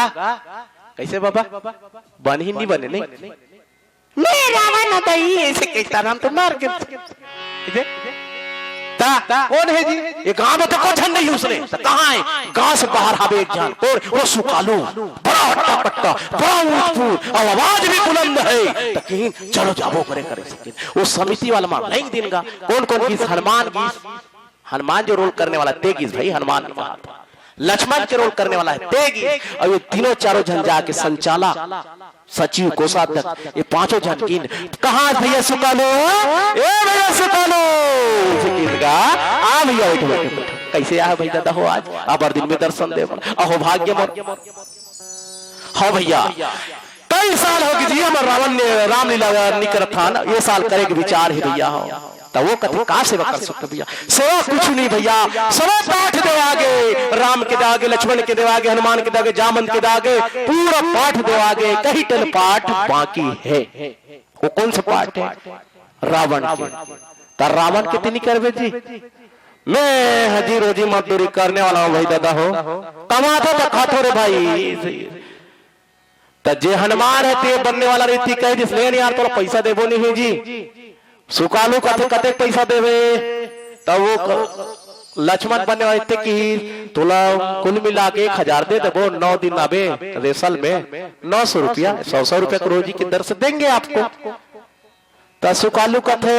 कैसे बाबा बन ही नहीं बने नहीं मैं रावण दई ऐसे कहता नाम तो मार के कौन है जी? ये गांव में तो कुछ नहीं उसने कहा है, गांव से बाहर आवे एक जान और वो सुकालू बड़ा हट्टा कट्टा बड़ा ऊंट और आवाज भी बुलंद है तकीन चलो जाओ करे करे सके। वो समिति वाला मार नहीं देगा कौन कौन की हनुमान की, हनुमान जो रोल करने वाला तेगिस भाई हनुमान ने कहा था, लक्ष्मण के रोल करने वाला है तेगिस, और ये तीनों चारों जन जाके संचालक सचिव कोषाध्यक्ष ये पांचों जन की कहा भैया सुकालो ए भैया सुकालो आ भैया कैसे आ भाई दादा हो आज अब दिन में दर्शन दे अहो भाग्य हाँ भैया कई साल हो गए जी हम रावण ने रामलीला नहीं कर था ना, ये साल करे के विचार है भैया हो तो वो कथी कहा सेवा कर सकते भैया, सेवा कुछ नहीं भैया, सब पाठ दे आगे, राम के दागे, लक्ष्मण के दे आगे, हनुमान के दागे, जामन के दागे, पूरा पाठ दे आगे, कहीं टन पाठ बाकी है। वो कौन सा पाठ है? रावण के। तो रावण कितनी करवे जी? मैं हजी रोजी मजदूरी करने वाला हूँ भाई दादा हो, कमाता तो खातो रे भाई। तो जे हनुमान है ते बनने वाला रीति कह दिस यार थोड़ा पैसा देवो नहीं है जी, सुकालू कथे कते पैसा देवे, तब वो लक्ष्मण बनने वाले की तोला कुल मिला के 1000 दे देवो, 9 दिन आवे रेसल में 900 रुपया 100 रुपया रोजी की दर से देंगे आपको। तो सुकालू कथे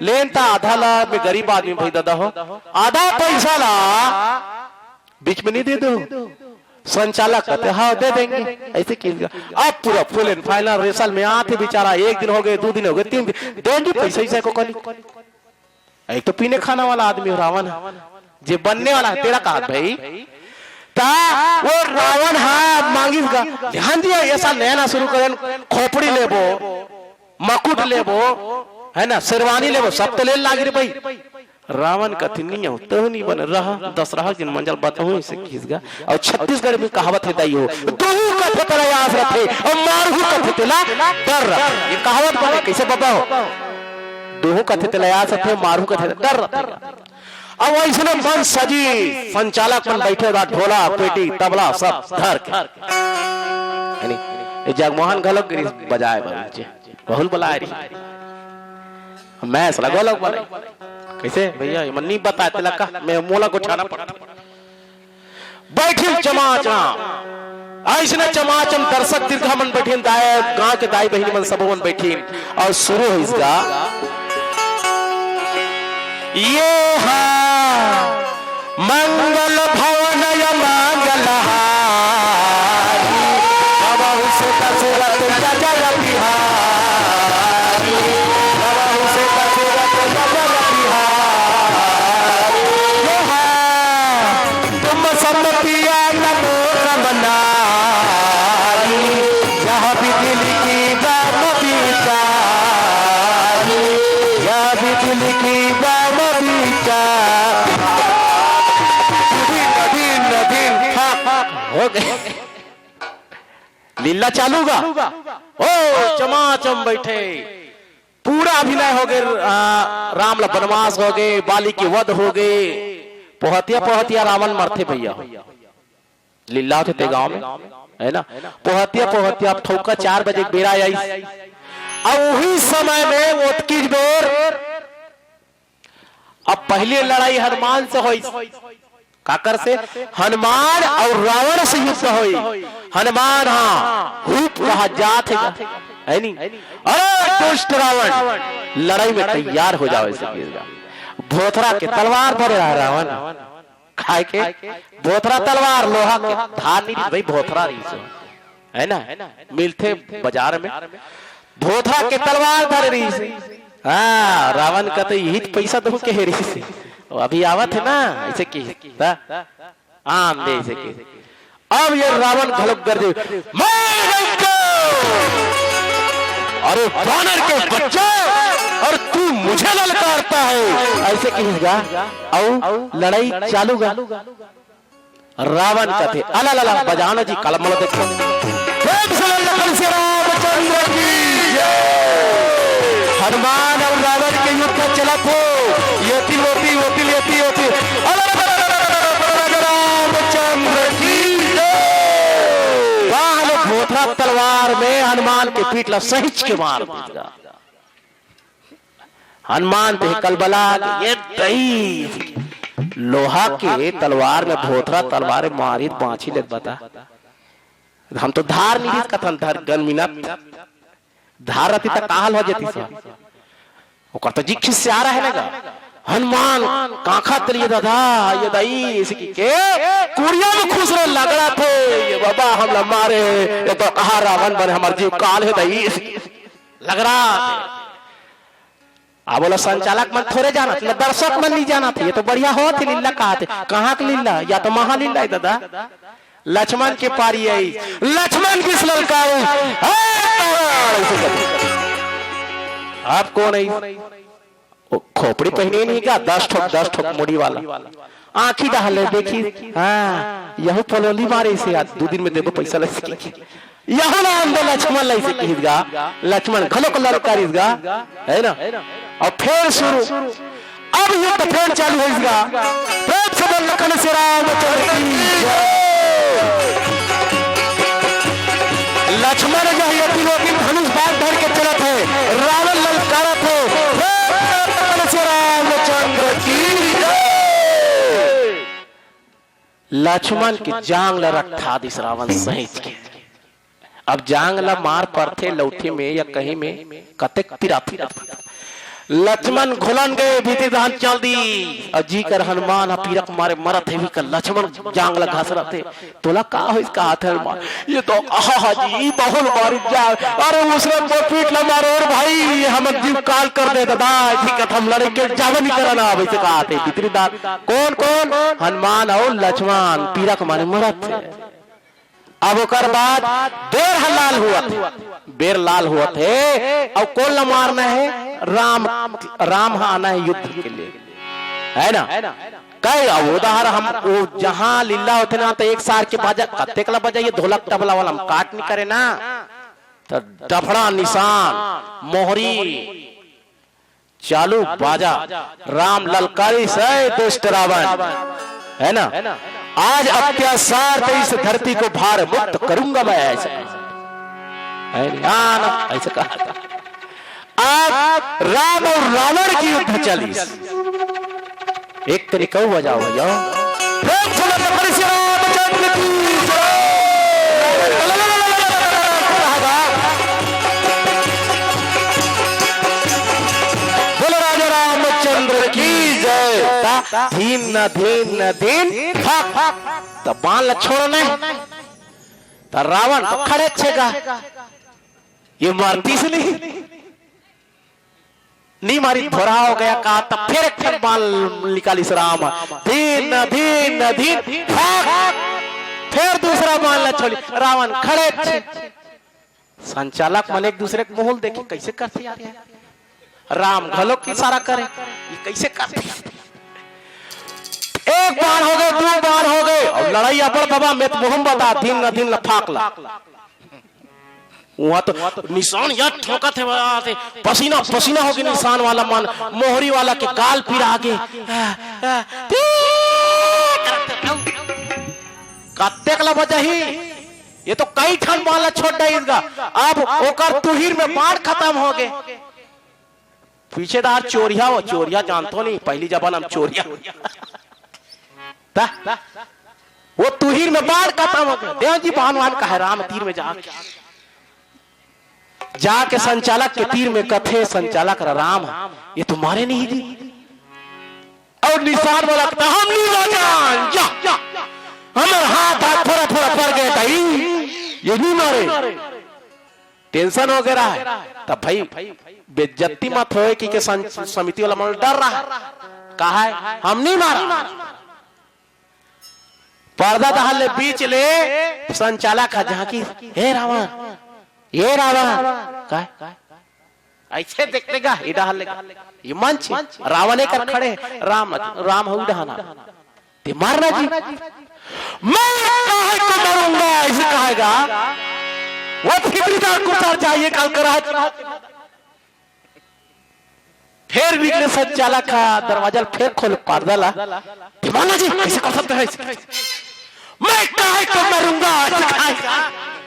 लेन था आधा ला, में गरीब आदमी भाई दादा हो, आधा पैसा ला बीच में नहीं दे दो, संचालक कहते हाँ दे देंगे ऐसे कीजिएगा। अब पूरा फुल एंड फाइनल रेसल में आते बेचारा 1 दिन हो गए 2 दिन हो गए 3 दिन देंगे पैसा ही को कल। एक तो पीने खाना वाला आदमी रावण जे बनने वाला है तेरा कहा भाई ता वो रावण हाँ मांगिस का ध्यान दिया ऐसा नया शुरू करें, खोपड़ी लेबो मकुट लेबो है ना, शेरवानी लेबो सब तो ले लागे रे भाई। रावण कथी नहीं हो तो नहीं बन रहा 10 रहा जिन मंजल बताऊं इसे खींचगा। और छत्तीसगढ़ में कहावत है दाई हो दोहू कथे प्रयास रखे और मारहू कथे तेला डर, ये कहावत बने कैसे बाबा हो, दोहू कथे प्रयास रखे मारहू कथे डर। अब इसने मन सजी संचालक मन बैठे बा ढोला पेटी तबला सब धर के यानी ये जगमोहन घलक बजाए बाबू बहुत बुलाए रही मैं सला गोलक बने कैसे भैया मन नहीं बताते लगा मैं मोला को छाना पड़ता बैठे चमाचम ऐसने चमाचम दर्शक दीर्घा मन बैठे दाए गांव के दाई बहनी मन सब मन बैठे और शुरू है इसका ये मंगल भवन मंगल की बाम बीचा हो गए। लीला चालूगा ओ चमाचम बैठे पूरा अभिनय हो गए। राम ला वनवास हो गए, बाली की वध हो गए, पोहतिया पोहतिया रावण मरते भैया। लीला थे गांव में है ना, पोहतिया पोहतिया ठोका 4 बजे बेरा आई। अब वही समय में ओतकी बेर अब पहले लड़ाई हनुमान से हुई, काकर से, हनुमान और रावण से युद्ध हुई। हनुमान हाँ रूप कहा जात है नहीं, अरे दुष्ट रावण लड़ाई में तैयार हो जाओ। ऐसे भोथरा के तलवार धरे रहा रावण, खाए के भोथरा तलवार लोहा के धार नहीं भाई, भोथरा रही है ना, मिलते बाजार में भोथरा के तलवार धरे रही से। हाँ रावण का तो यही पैसा दो के रही से, अभी आवत है ना ऐसे की आम दे ऐसे की। अब ये रावण घलक कर दे, अरे वानर के बच्चे और तू मुझे ललकारता है, ऐसे कहेगा। औ लड़ाई चालूगा। रावण कहते अला बजाना जी कलमल देखो, रामचंद्र की हनुमान और रावण के युद्ध चला थो, येती होती होती येती होती रामचंद्र की भोथरा तलवार में हनुमान के पीठ ला सहिच के मार देगा। हनुमान ते कलबला ये दही लोहा के तलवार में भोथरा तलवार मारी बांची ले बता। हम तो धार नहीं कथन धार गन मिनट धार रहती तक काहल हो जाती सा ओकर तो जी खिस से आ रहा है ना। हनुमान काखा तलिए दादा ये दई इसकी के कुड़िया में खुश रहे लग रहा थे, ये बाबा हम ला मारे, ये तो कहा रावण बने हमारे जीव काल है दई लग रहा। आ बोला संचालक मन थोड़े जाना थे, दर्शक मन नहीं जाना थे, ये तो बढ़िया हो थे। लीला कहा थे, कहाँ की लीला, या तो महालीला है दादा। लक्ष्मण के पारी आई, लक्ष्मण किस ललकारे आप कौन आई, खोपड़ी पहने नहीं क्या, 10 ठोक मुड़ी वाला आंखी डाले देखी। हाँ यह पलोली मारे से आज 2 दिन में देबो पैसा ले सके, यह नाम दे लक्ष्मण लाई से कहिगा। लक्ष्मण घलो को ललकारीगा है ना। और फिर शुरू, अब युद्ध फिर चालू होगा। प्रेम से बोल लखन से रामचंद्र की जय। लक्ष्मण जो यति लोग धनुष बाण धर के चलत है, रावण ललकारत है, लखन से रामचंद्र की जय। लक्ष्मण की जांग ला रखा दिस रावण सहित के। अब जांग ला मार पड़ते लौठी में या कहीं में कतेक पिरा लक्ष्मण घुलन गए, भीति धान चल दी। अजी कर हनुमान पीरक मारे मरत है भी कर लक्ष्मण जांग ला घास रहे। तोला का हो इसका हाथ है मार, ये तो आहा जी बहुल मारी जा, अरे उसने तो पीठ ला मारो और भाई हम जीव काल कर दे दादा। ठीक हम लड़े के जावन नहीं करना। अब इसे कहा थे भीतरी दान कौन कौन, हनुमान और लक्ष्मण पीरक मारे मरत है। अब ओकर बाद बेर लाल हुआ थे, बेर लाल हुआ थे। अब कौन ला मारना है, राम आना है युद्ध के लिए है ना। कई उदाहरण हम वो जहां लीला होते ना तो एक सार के बाजा कत्ते कला बजाइए, ढोलक तबला वाला हम काट नहीं करे ना, तो डफड़ा निशान मोहरी चालू बाजा राम ललकारी से दुष्ट रावण है ना। आज अत्याचार से इस धरती को भार मुक्त करूंगा मैं, ऐसा ऐसा कहा था। आज राम और रावण की युद्ध चली। एक तरीका बजाओ भैया, बोलो राजा रामचंद्र की जय। धीन न धीन न धीन तो बाण छोड़ने तो रावण तो खड़े छेगा, ये मारती से नहीं मारी धोरा हो गया। कहा तब फिर एक बाण निकाली राम, धीन न धीन न धीन, फिर दूसरा बाण छोड़ी, रावण खड़े। संचालक मन एक दूसरे को मोहल देखे कैसे करते यार, राम घलो की इशारा करे, ये कैसे करते? एक बार हो गए, दो बार हो गए, और लड़ाई अबर बाबा में मोहम्मद आ दिन न दिन लफाकला वहां तो निशान या ठोकत है, पसीना पसीना हो गया निशान वाला, मान मोहरी वाला के गाल पीरा आगे कत्ते कला बजा ही, ये तो कई ठन वाला छोड़ देगा। अब ओकर तुहिर में बाढ़ खत्म हो गए, पीछेदार चोरिया, वो चोरिया जानतो नहीं, पहली जबान हम चोरिया वो तुहिर में बाढ़ खत्म हो गए। देव जी भानवान का है राम तीर में जाके संचालक के तीर में कथे, संचालक राम ये तुम्हारे नहीं दी, और निशान वाला कहता हम नहीं जान जा हमारे हाथ थोड़ा थोड़ा पड़ गए भाई, ये नहीं मारे। टेंशन हो गया है, तब भाई बेइज्जती मत होए कि समिति वाला मन डर रहा है, कहा है हम नहीं मारा। पर्दा दहल बीच ले संचालक झांकी, हे रावण ये रावण का ऐसे देखतेगा ये मंच रावण कर खड़े, राम राम हो डहाना ते मारना जी, मैं काहे को मरूंगा ऐसे कहेगा। वो फिक्र कुछ चाहिए कल करा, फिर बिगड़े संचालक का दरवाजा फिर खोल पर्दा ला, मारना जी ऐसे कर सकते हैं, मैं काहे को मरूंगा ऐसे कहेगा।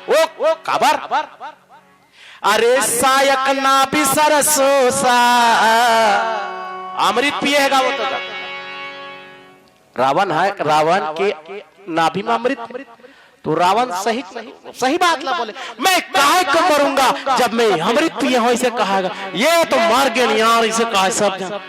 वो खबर अरे सायक ना भी सरसोसा अमृत पिएगा वो, तो रावण है, रावण के नाभि में अमृत, तो रावण सही सही बात ना बोले, मैं काहे को मरूंगा जब मैं अमृत पिए हो ऐसे कहेगा। ये तो मार गए यार इसे कहा सब जन।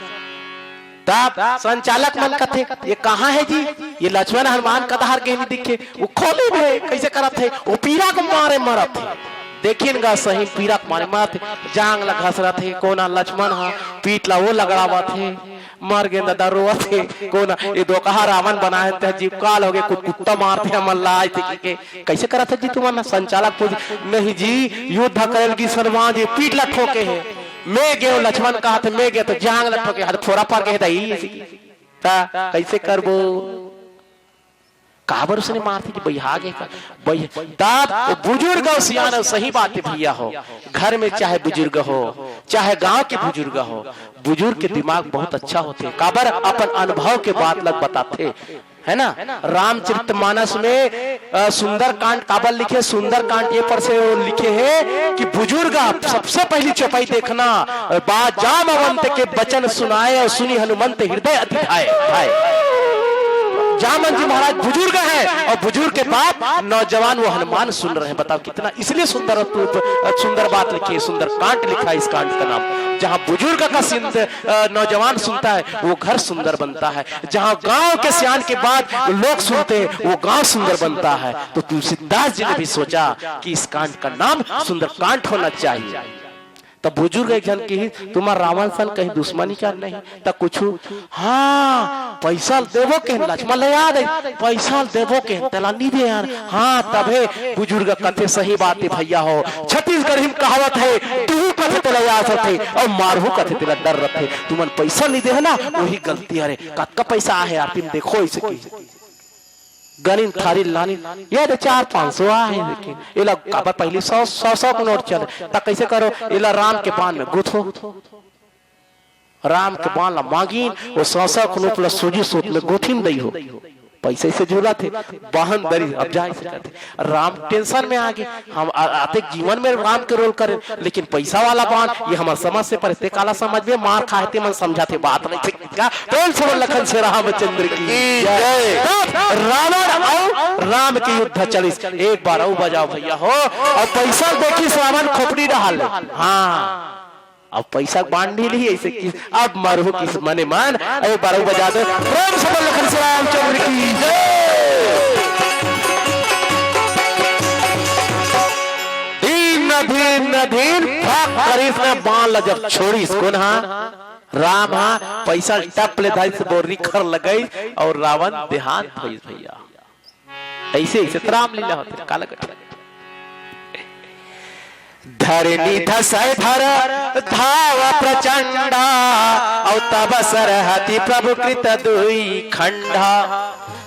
तब संचालक मन कथे ये कहाँ है जी, ये लक्ष्मण हनुमान कतार के नहीं दिखे, वो खोले भी कैसे करत है, वो पीरा को मारे मरत है, देखिएगा सही पीरा को मारे मरत, जांग ला घस रहा थे, कोना लक्ष्मण हा पीट ला वो लगड़ावा थे, मर गए दादा रोआ थे, कोना ये दो कहा रावण बनाए थे, जीव काल हो गए, कुत्ता मारते हैं मल्लाय थे के कैसे करा था जी तुम्हारा। संचालक पूछ नहीं जी युद्ध करेगी सलमान जी पीट ला ठोके है, मैं गए लक्ष्मण कहा थे मैं गए तो जांग ला ठोके हाथ फोड़ा पा के कैसे करबो, काबर उसने मारती कि भैया आगे का बुजुर्ग हो सियाना, सही बात है भैया हो, घर में चाहे बुजुर्ग हो चाहे गांव के बुजुर्ग हो, बुजुर्ग के दिमाग बहुत अच्छा होते, काबर अपन अनुभव के बात लग बताते है ना। रामचरितमानस में सुंदर कांड काबर लिखे, सुंदर कांड ये पर से लिखे हैं कि बुजुर्ग सबसे पहली चौपाई देखना, बात जामवंत के वचन सुनाए और सुनी हनुमंत हृदय अति धाये। जामन जी महाराज बुजुर्ग हैं और बुजुर्ग के बाद नौजवान वो हनुमान सुन रहे हैं, बताओ कितना, इसलिए सुंदर सुंदर बात लिखी है, सुंदर कांड लिखा है इस कांड का नाम। जहाँ बुजुर्ग का नौजवान सुनता है वो घर सुंदर बनता है, जहाँ गांव के सियान के बाद लोग सुनते हैं वो गांव सुंदर बनता है। तो तुलसीदास जी ने भी सोचा कि इस कांड का नाम सुंदर कांड होना चाहिए। तब बुजुर्ग एक जन की तुम्हारा रावण सन कहीं दुश्मनी क्या नहीं, तब कुछ हाँ पैसा देवो के लक्ष्मण ले याद है, पैसा देवो के तला नहीं दे यार, हाँ तबे बुजुर्ग कथे सही बात है भैया हो, छत्तीसगढ़ में कहावत है तू कथे तेला याद रखे और मारू कथे तेला डर रखे, तुमन पैसा नहीं दे है ना वही गलती है, कत का पैसा है यार तुम देखो इसे गनिन थारी लानी ये 400-500 है, लेकिन इला काबर पहली 100 को नोट चले, तब कैसे करो इला राम के पान में गुथो, राम के पान ला मांगी वो 100 को नोट प्लस सूजी सूत में गुथिन दई हो, पैसे से झूला थे वाहन दरी अब जाए सकते। राम टेंशन में आ गए, हम आते जीवन में राम के रोल करें, लेकिन पैसा वाला बाण ये हमारे समझ से परते काला समझ में मार खाते मन समझाते बात नहीं थी क्या। प्रेम से लखन से रामचंद्र की जय। रावण और राम की युद्ध चलिस, एक बार और बजाओ भैया हो, और पैसा देखी रावण खोपड़ी डाल, हाँ अब पैसा बांध ली ऐसे किस, अब मरहु किस मने मन, एक बार बजा दो प्रेम से लखन से रामचंद्र की जय। दिन करीस ने बाण ला जब छोड़ी इसको ना राम हाँ पैसा टप ले धाई से बोरी खर लगई और रावण देहात भैया, ऐसे ऐसे राम लीला होते काला कट धरणी धसय धर धाव प्रचंडा और तब सरहति प्रभु कृत दुई खंडा।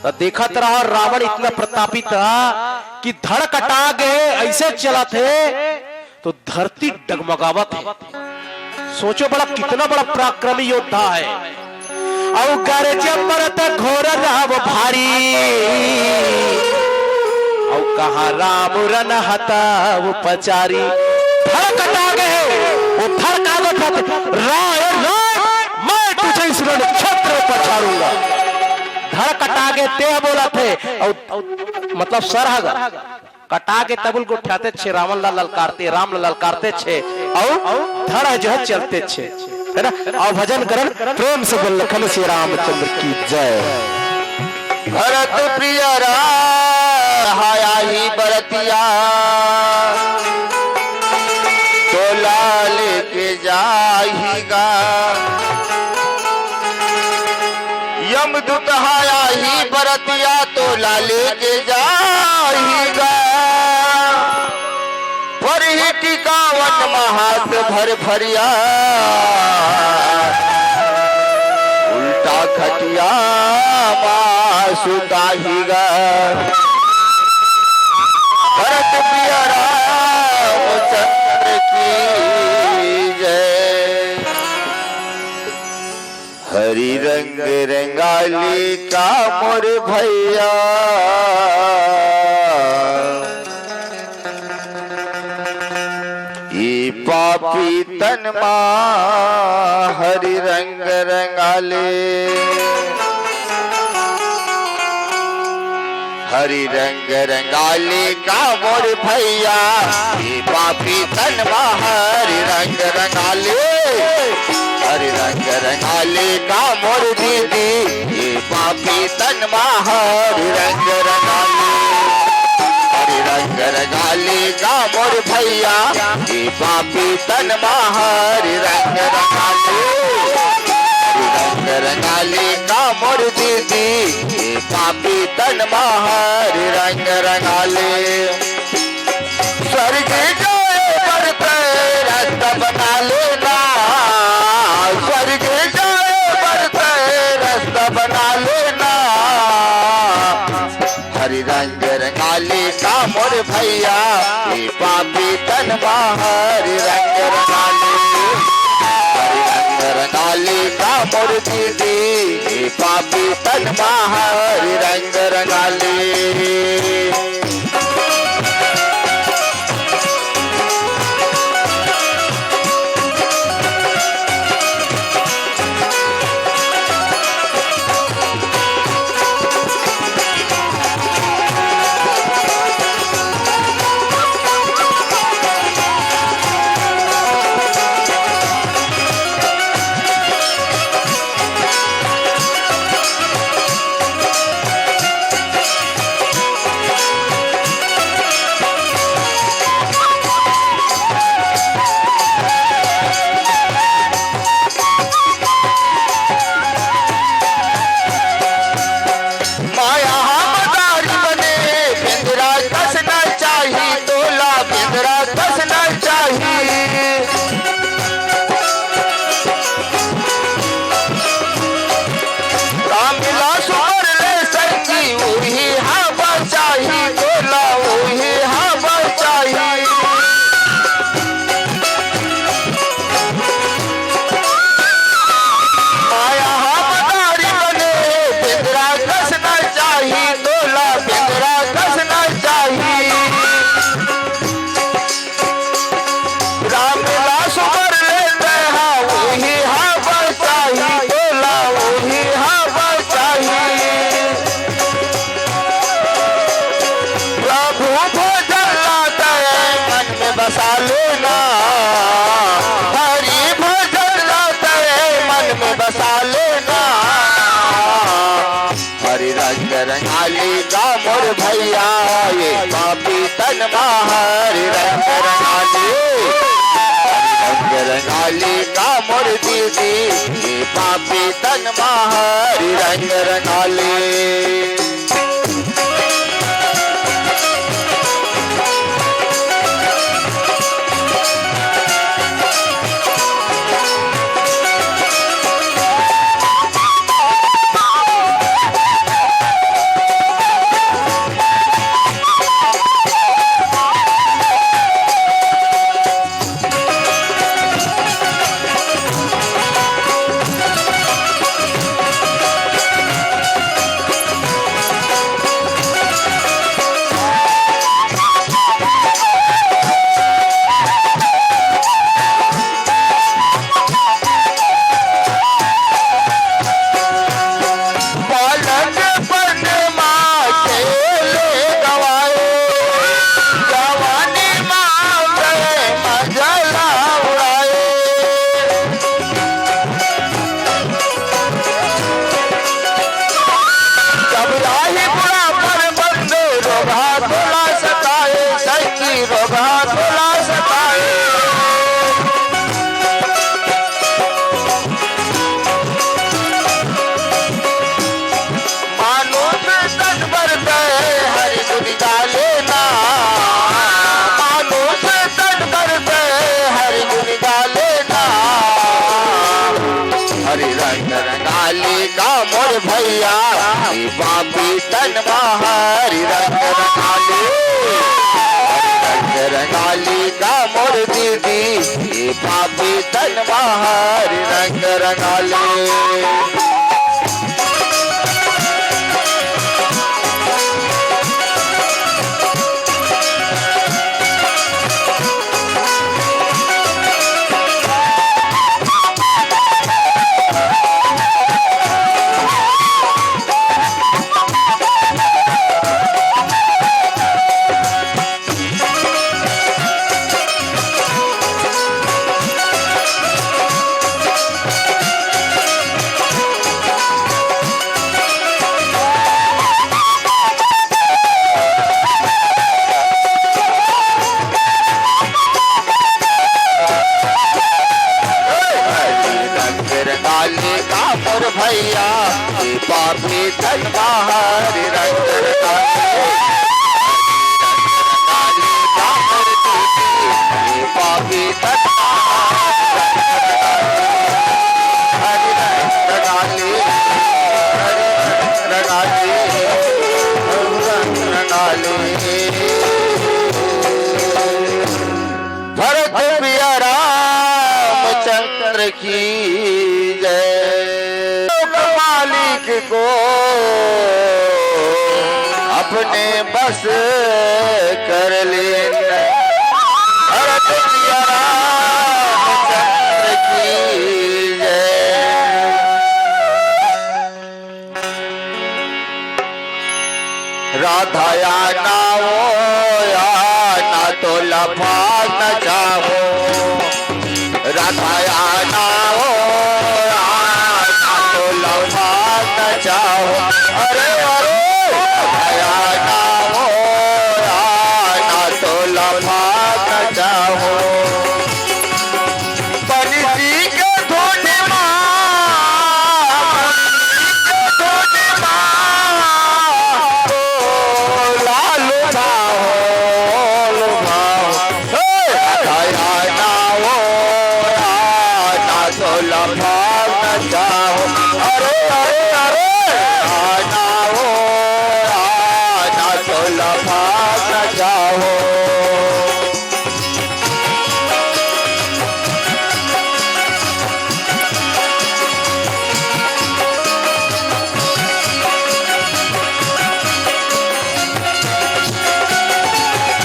तो देखत रहा रावण इतना प्रतापित था कि धड़ कटा गए ऐसे चला थे तो धरती डगमगावत है। सोचो बड़ा कितना बड़ा पराक्रमी योद्धा है। और गरज मरत घोर राव भारी और कहा राम रन हता वो पचारी। धड़ कटा गए वो धड़ कागज राय राय मैं तुझे इस रण क्षेत्र में पछाड़ूंगा। धड़ कटा के ते बोला थे और मतलब सरहगा कटा के तबुल को उठाते छे रावण ला ललकारते राम ला ललकारते छे और धड़ जो है चलते छे है ना। और भजन करन प्रेम से बोल लखन श्री रामचंद्र की जय। भरत प्रिय हाया ही बरतिया तो लाल के जाहीगा। यमदूत हाया ही बरतिया तो लाल के जाहीगा। पर ही टिकावन महात भर भरिया उल्टा खटिया सुताहीगा। भरत प्रिय रामचंद्र की जय। हरि रंग रंगाली का मोर भैया ये पापी तनमा हरि रंग रंगाले। हरि रंग रंगाले का मोर भैया ये पापी तनमा हरि रंग रंगाले। हरि रंग रंगाले का मोर दीदी ये पापी तनमा हरि रंग रंगाले। हरि रंग रंगाले का मोर भैया ये पापी तनमा हरि रंग रंगाले। रंग रंगाले का मोर दीदी ये पापी तनमा हरि रंग रंगाले। स्वर्ग जाए बढ़ते रास्ता बना लेना। स्वर्ग जाए बढ़ते रास्ता बना लेना। हरि रंग रंगाले का मोर भैया ये पापी तनमा हरि रंग रंगाले। रंगाली का मोर दीदी ये पापी तनमा हरि रंग रंगाली। बसा लेना। हरि भजन लाते मन में बसा लेना। हरि रंग रंगाली का मोर भैया ये पापी तनमा हरि रंग रंगाली। रंग रंगाली का मोर दीदी ये पापी तनमा हरि रंग रंगाली। का मोर भैया पापी तन हरि रंग रंगाली रंग रंगाली का मोर दीदी पापी तन हरि रंग रंगाली। भैया पापी तन हरि रंग पापी तन हरि रंगाली भरत प्रिया रामचंद्र की को अपने बस कर लेना भरत प्रिया रामचंद्र की जय। राधा या ना हो या ना तो लफा न चाहो राधा या ना हो चाहो अरे अरे आया ना हो ना तो लफा न चाहो बंसी के धोने लालू भाओ आया ना हो ना तो लफा न चाहो अरे अरे अरे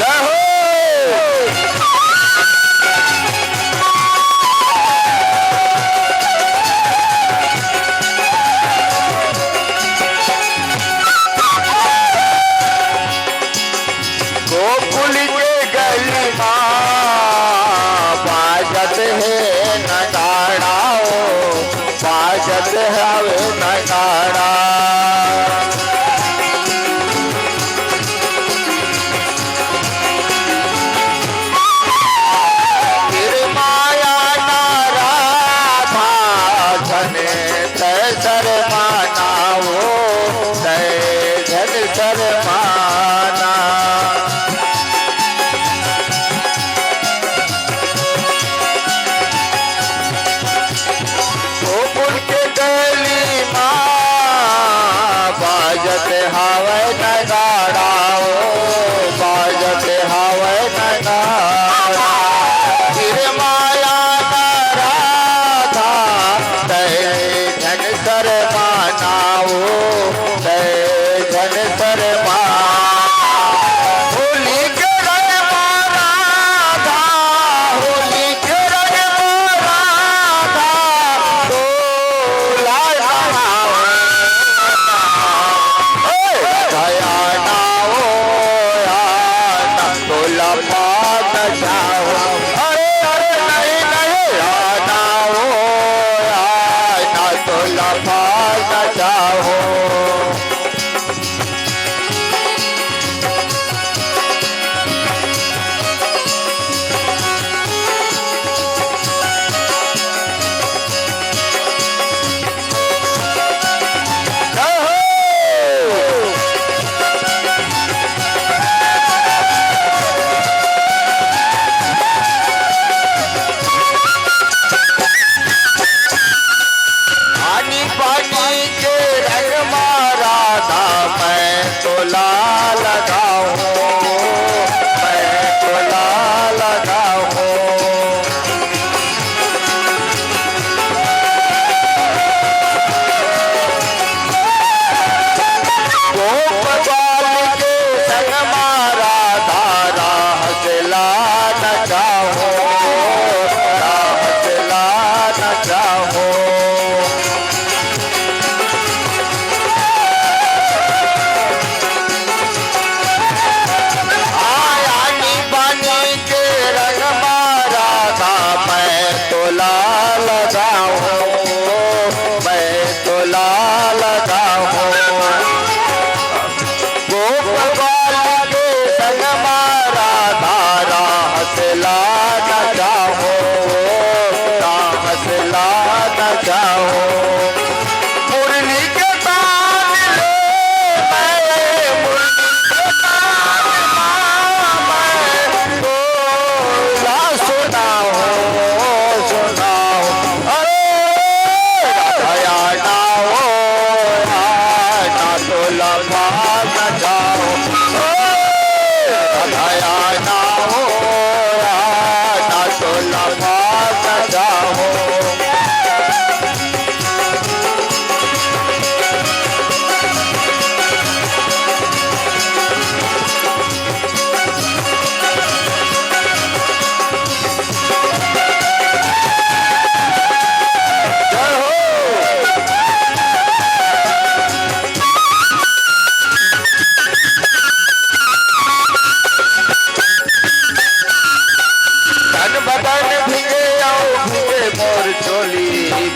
जाओ बाजत हवे नगाड़ा फिर माया नारा था धने तय सर माना वो तय धन सर माना बाजत हवे नगाड़ा बाजत हवे नगाड़ा फिर माया नारा था तय धन सर मानाओ तय धन सर होली के रंग मारा था होली के रंग मारा था तो लाया अरे अरे नहीं नहीं आना हो ना तो लफा न चाहो तोला लगाऊं, मैं तोला लगाऊं। गोपाल के संग मारा धारा हसला न चाहो, हसला न चाहो। आयानी बानी के रंग मारा था, मैं तोला लगाऊं, मैं तोला लगाऊं। गोपाल के संग मारा धारा हसला न चाहो, हसला न चाहो। मुरली के तान ले मैं, मुरली के तान मैं तोला सुनाऊं, सुनाऊं। अरे राधा ना हो ना तोला भाग जाओ, राधा ना हो ना तोला भाग जाओ। तन बदन भिंगे आओ भिंगे मोर चोली,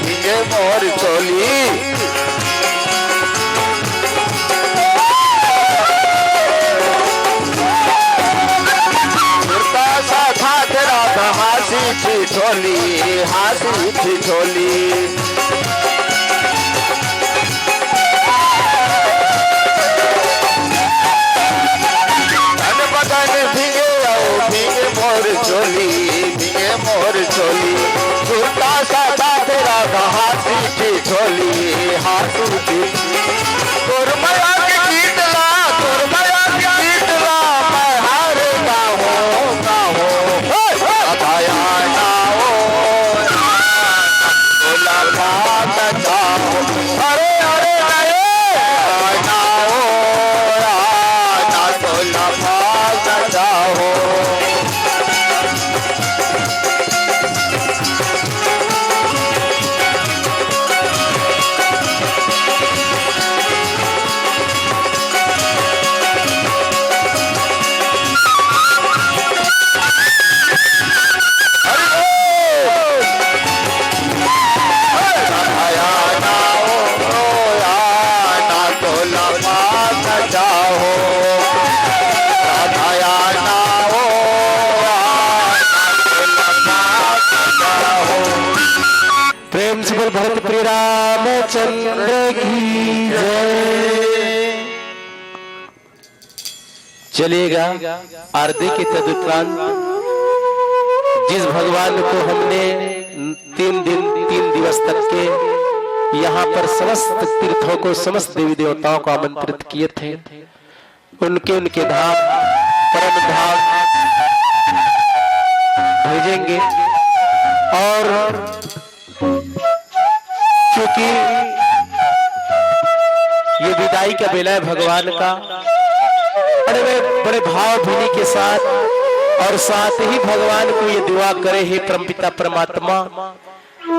भिंगे मोर चोली। कुर्ता सा था तेरा हासी थी ठोली, हासी थी ठोली। तन बदन भिंगे आओ भिंगे मोर चोली, भिंगे मोर चोली। कुर्ता सा था तेरा हासी थी ठोली, हासी थी। तुरमया के गीत ला, तुरमया के गीत ला, मैं हार गाऊं, गाऊं। राधाया ना हो तोला भाग जाओ, अरे अरे अरे ना हो ना तोला भाग जाओ। प्रेम से बोल भरत प्रिय रामचंद्र की जय। चलेगा आरती के तदुपरांत जिस भगवान को हमने 3 दिवस तक के यहाँ पर समस्त तीर्थों को, समस्त देवी देवताओं को आमंत्रित किए थे, उनके धाम परम धाम भेजेंगे। और क्योंकि ये विदाई का बेला है भगवान का, बड़े भाव भूमि के साथ, और साथ ही भगवान को ये दुआ करे, हे परमपिता परमात्मा,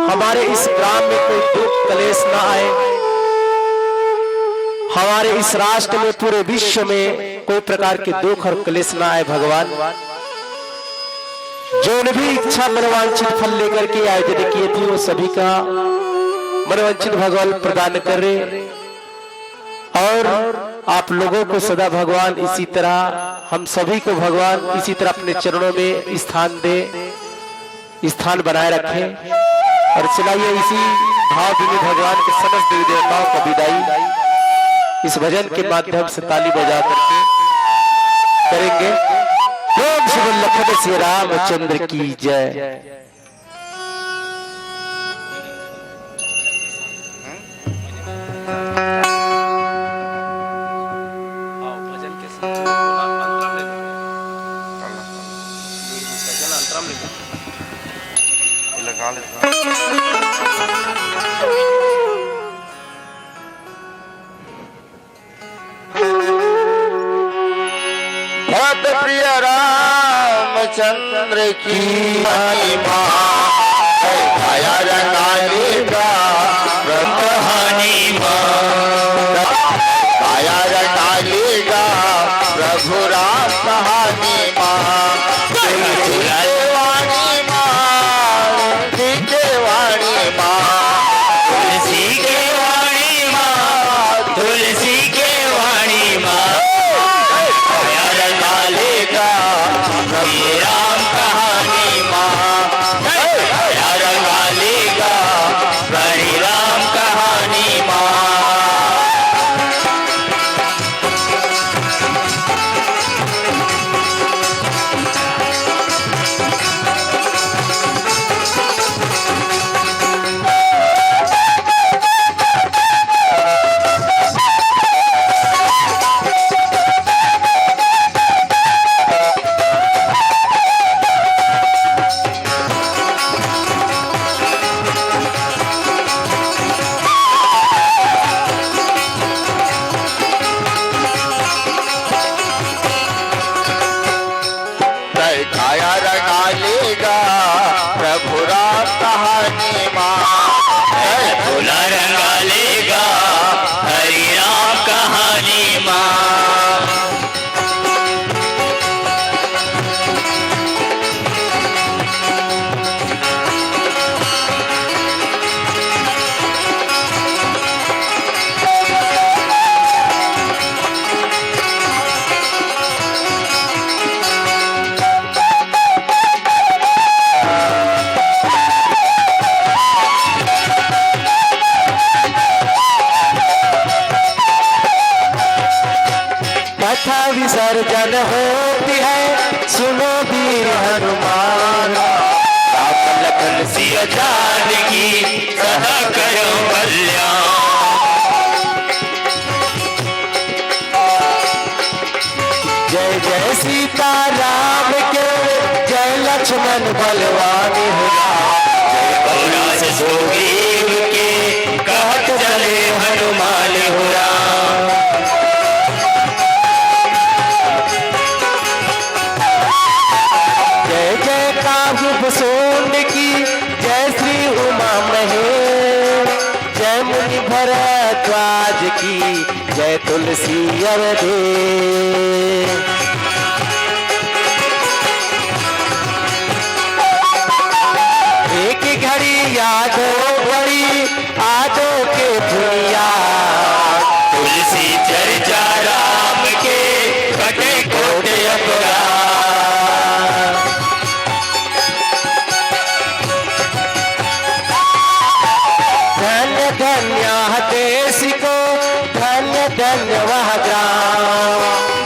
हमारे इस ग्राम में कोई दुख कलेश ना आए, हमारे इस राष्ट्र में, पूरे विश्व में कोई प्रकार के दुख और कलेश ना आए। भगवान जो भी इच्छा मनोवांछित फल लेकर के आयोजन किए थे, वो सभी का मनोवांछित भगवान प्रदान करे। और आप लोगों को सदा भगवान इसी तरह, हम सभी को भगवान इसी तरह अपने चरणों में स्थान दे, स्थान बनाए रखे। और चलाइए इसी भाव में भगवान के समस्त देवी देवताओं का विदाई इस भजन के माध्यम से ताली बजा करके करेंगे। ओम श्री लखन श्री रामचंद्र की जय। भक्त प्रिय रामचंद्र की महिमा काया रंगालेगा कहानी काया रंगालेगा प्रभु राम कहानी तुलसी के वाणी तुलसी के वाणी तुलसी के वाणी काया रंगालेगा प्रभु राम कहानी काया रंगालेगा प्रभु राम कहानी काया रंगालेगा प्रभु राम कहानी फूला रंगालेगा हरि राम कहानी कथा विसर्जन होती है सुनो वीर हनुमान राम लखन सिया जानकी सदा करो कल्याण जय जय सीता राम के जय लक्ष्मण बलवान जय करुणा सुग्रीव के कहत चले हनुमान हो राम जय जय काहुब सोन की जय श्री उमा महेश जय मुनि भरद्वाज की जय तुलसी अवधे एक घड़ी यादो बड़ी आदो के दुनिया तुलसी चर्चा राम के कटे कोटे अपराध धन्य धन्य देश को धन्य धन्य वह ग्राम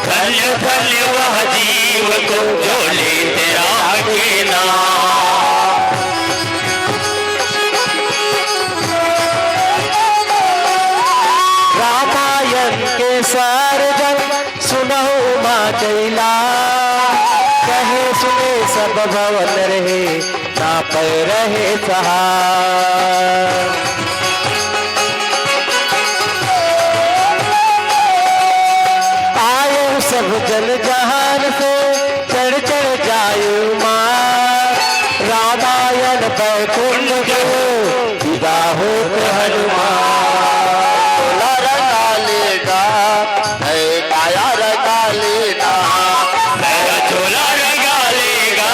धन्य धन्य वह जीव को जो लेते राम के नाम रामायण के सर्जन सुनहो माँ चैला कहे सुने सब भवन रहे ना पर रहे सहाय आयो सब जन जहान से चढ़ चढ़ जायो माँ रामायण बैकुंठ को विदा हो हनुमान रंगालेगा है काया रंगालेगा तेरा चोला रंगालेगा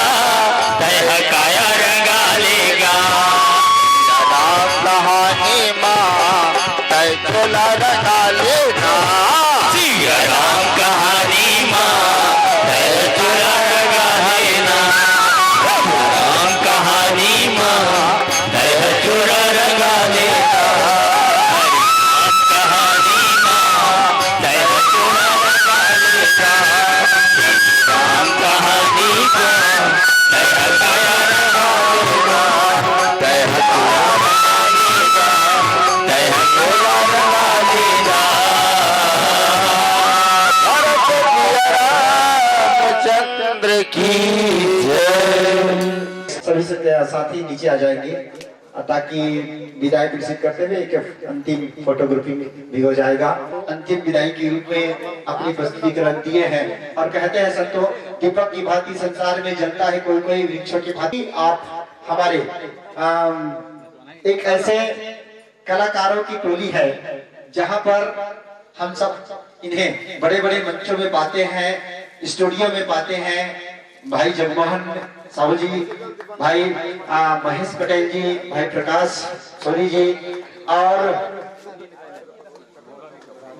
तेरा काया रंगालेगा राम कहानी तय चोला रंगालेगा राम कहानी तय चोला रंगालेना राम कहानी तय चोला रंगालेगा सभी साथी नीचे आ जाएंगे ताकि विदाई विकसित करते हुए एक अंतिम फोटोग्राफी भी हो जाएगा। अंतिम विदाई के रूप में अपनी प्रस्तुतिकरण दिए हैं और कहते हैं संतों, दीपक की भांति संसार में जलता है कोई कोई वृक्षों की भांति। आप हमारे एक ऐसे कलाकारों की टोली है जहां पर हम सब इन्हें बड़े बड़े मंचों में पाते हैं, स्टूडियो में पाते हैं। भाई जगमोहन साहू जी, भाई महेश पटेल जी, भाई प्रकाश सोनी जी और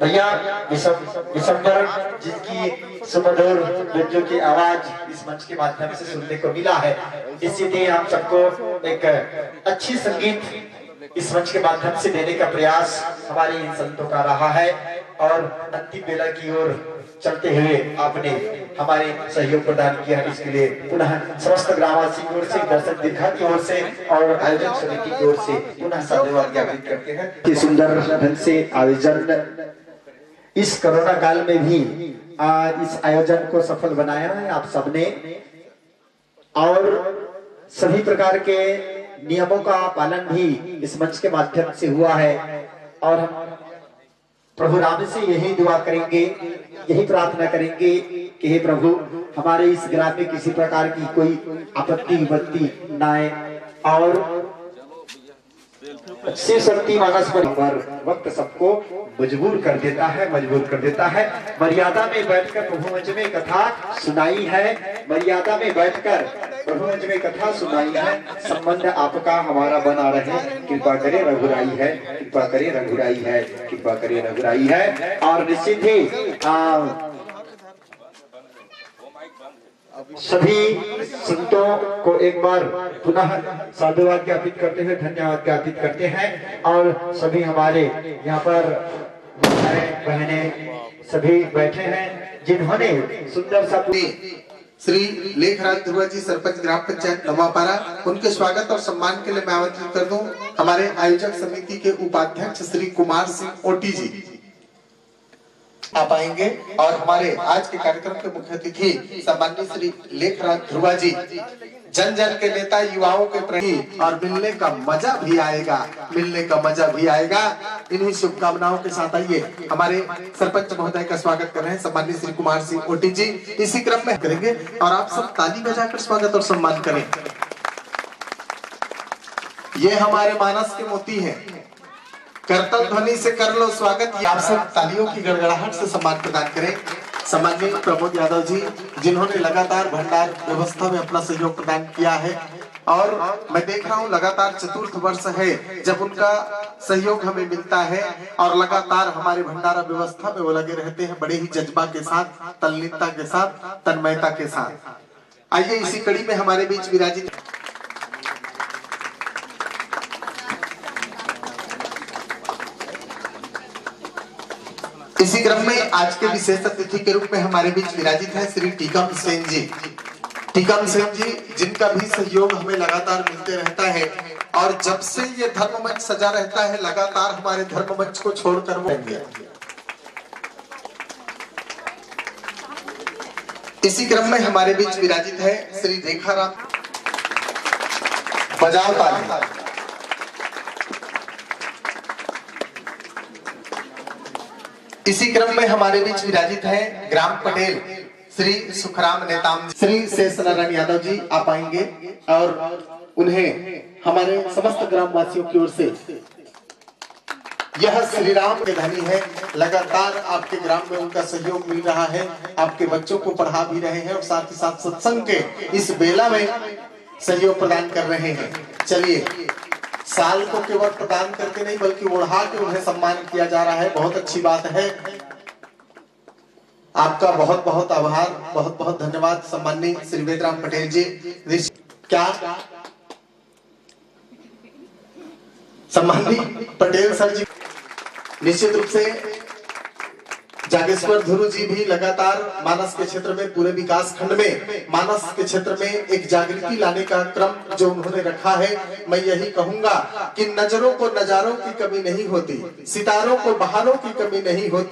भैया दिसंबर, जिसकी सुमधुर बच्चों की आवाज इस मंच के माध्यम से सुनने को मिला है। इसीलिए हम सबको एक अच्छी संगीत इस मंच के माध्यम से देने का प्रयास हमारे इन संतों का रहा है और अंतिम बेला की ओर चलते हुए आपने हमारे सहयोग प्रदान किया। इसके लिए पुनः समस्त ग्रामवासी की ओर से, दर्शक दीर्घा की ओर से और आयोजक समिति की ओर से पुनः धन्यवाद ज्ञापित करते हैं कि सुंदर ढंग से आयोजन इस कोरोना काल में भी इस आयोजन को सफल बनाया है आप सबने और सभी प्रकार के नियमों का पालन भी इस मंच के माध्यम से हुआ है और हम प्रभु राम से यही दुआ करेंगे, यही प्रार्थना करेंगे कि हे प्रभु हमारे इस ग्राम में किसी प्रकार की कोई आपत्ति विपत्ति न आए और शिव शक्ति मानस पर वक्त सबको मजबूर कर देता है। मर्यादा में बैठकर प्रभु मंच में कथा सुनाई है, मर्यादा में बैठकर प्रभु मंच में कथा सुनाई है। संबंध आपका हमारा बना रहे, कृपा करे रघुराई है, कृपा करे रघुराई है, कृपा करे रघुराई है। और निश्चित ही सभी संतों को एक बार पुनः साधुवाद ज्ञापित करते हुए धन्यवाद ज्ञापित करते हैं और सभी हमारे यहाँ पर बहने सभी बैठे हैं जिन्होंने सुंदर सा श्री लेखराज ध्रुवा जी, सरपंच ग्राम पंचायत नवापारा, उनके स्वागत और सम्मान के लिए मैं आमंत्रित कर दूं हमारे आयोजक समिति के उपाध्यक्ष श्री कुमार सिंह ओटी जी आप आएंगे और हमारे आज के कार्यक्रम के मुख्य अतिथि सम्मानित श्री लेखराज ध्रुवा जी, जन जन के नेता, युवाओं के प्रति और मिलने का मजा भी आएगा, इन्हीं शुभकामनाओं के साथ आइए हमारे सरपंच महोदय का स्वागत कर रहे हैं सम्मानित श्री कुमार सिंह ओटी जी। इसी क्रम में करेंगे और आप सब ताली बजाकर स्वागत और सम्मान करें। ये हमारे मानस के मोती है, करतल ध्वनि से कर लो स्वागत। आप सब तालियों की गड़गड़ाहट से सम्मान प्रदान करें। सम्माननीय प्रमोद यादव जी, जिन्होंने लगातार भंडार व्यवस्था में अपना सहयोग प्रदान किया है और मैं देख रहा हूँ लगातार चतुर्थ वर्ष है जब उनका सहयोग हमें मिलता है और लगातार हमारे भंडारा व्यवस्था में वो लगे रहते हैं बड़े ही जज्बा के साथ, तल्लीनता के साथ, तन्मयता के साथ। आइए इसी कड़ी में हमारे बीच विराजित इसी क्रम में आज के विशेष अतिथि के रूप में हमारे बीच विराजित है श्री टीकम सेन जी। टीकम सेन जी जिनका भी सहयोग हमें लगातार मिलते रहता है और जब से ये धर्म मंच सजा रहता है लगातार हमारे धर्म मंच को छोड़कर वो गया। इसी क्रम में हमारे बीच विराजित है श्री रेखाराम बजाओ ताली। इसी क्रम में हमारे बीच विराजित है ग्राम पटेल श्री सुखराम नेताम, श्री शेष नारायण यादव जी आप आएंगे और उन्हें हमारे समस्त ग्रामवासियों की ओर से यह श्री राम के धनी है, लगातार आपके ग्राम में उनका सहयोग मिल रहा है, आपके बच्चों को पढ़ा भी रहे हैं और साथ ही साथ सत्संग के इस बेला में सहयोग प्रदान कर रहे हैं। चलिए साल को केवल प्रदान करके नहीं बल्कि ओढ़ा के उन्हें सम्मान किया जा रहा है, बहुत अच्छी बात है। आपका बहुत बहुत आभार, बहुत बहुत धन्यवाद सम्माननीय श्री वेदराम पटेल जी। क्या सम्माननीय पटेल सर जी, निश्चित रूप से जागेश्वर ध्रुव जी भी लगातार मानस के क्षेत्र में, पूरे विकास खंड में मानस के क्षेत्र में एक जागृति लाने का क्रम जो उन्होंने रखा है, मैं यही कहूंगा कि नजरों को नजारों की कमी नहीं होती, सितारों को बहारों की कमी नहीं होती।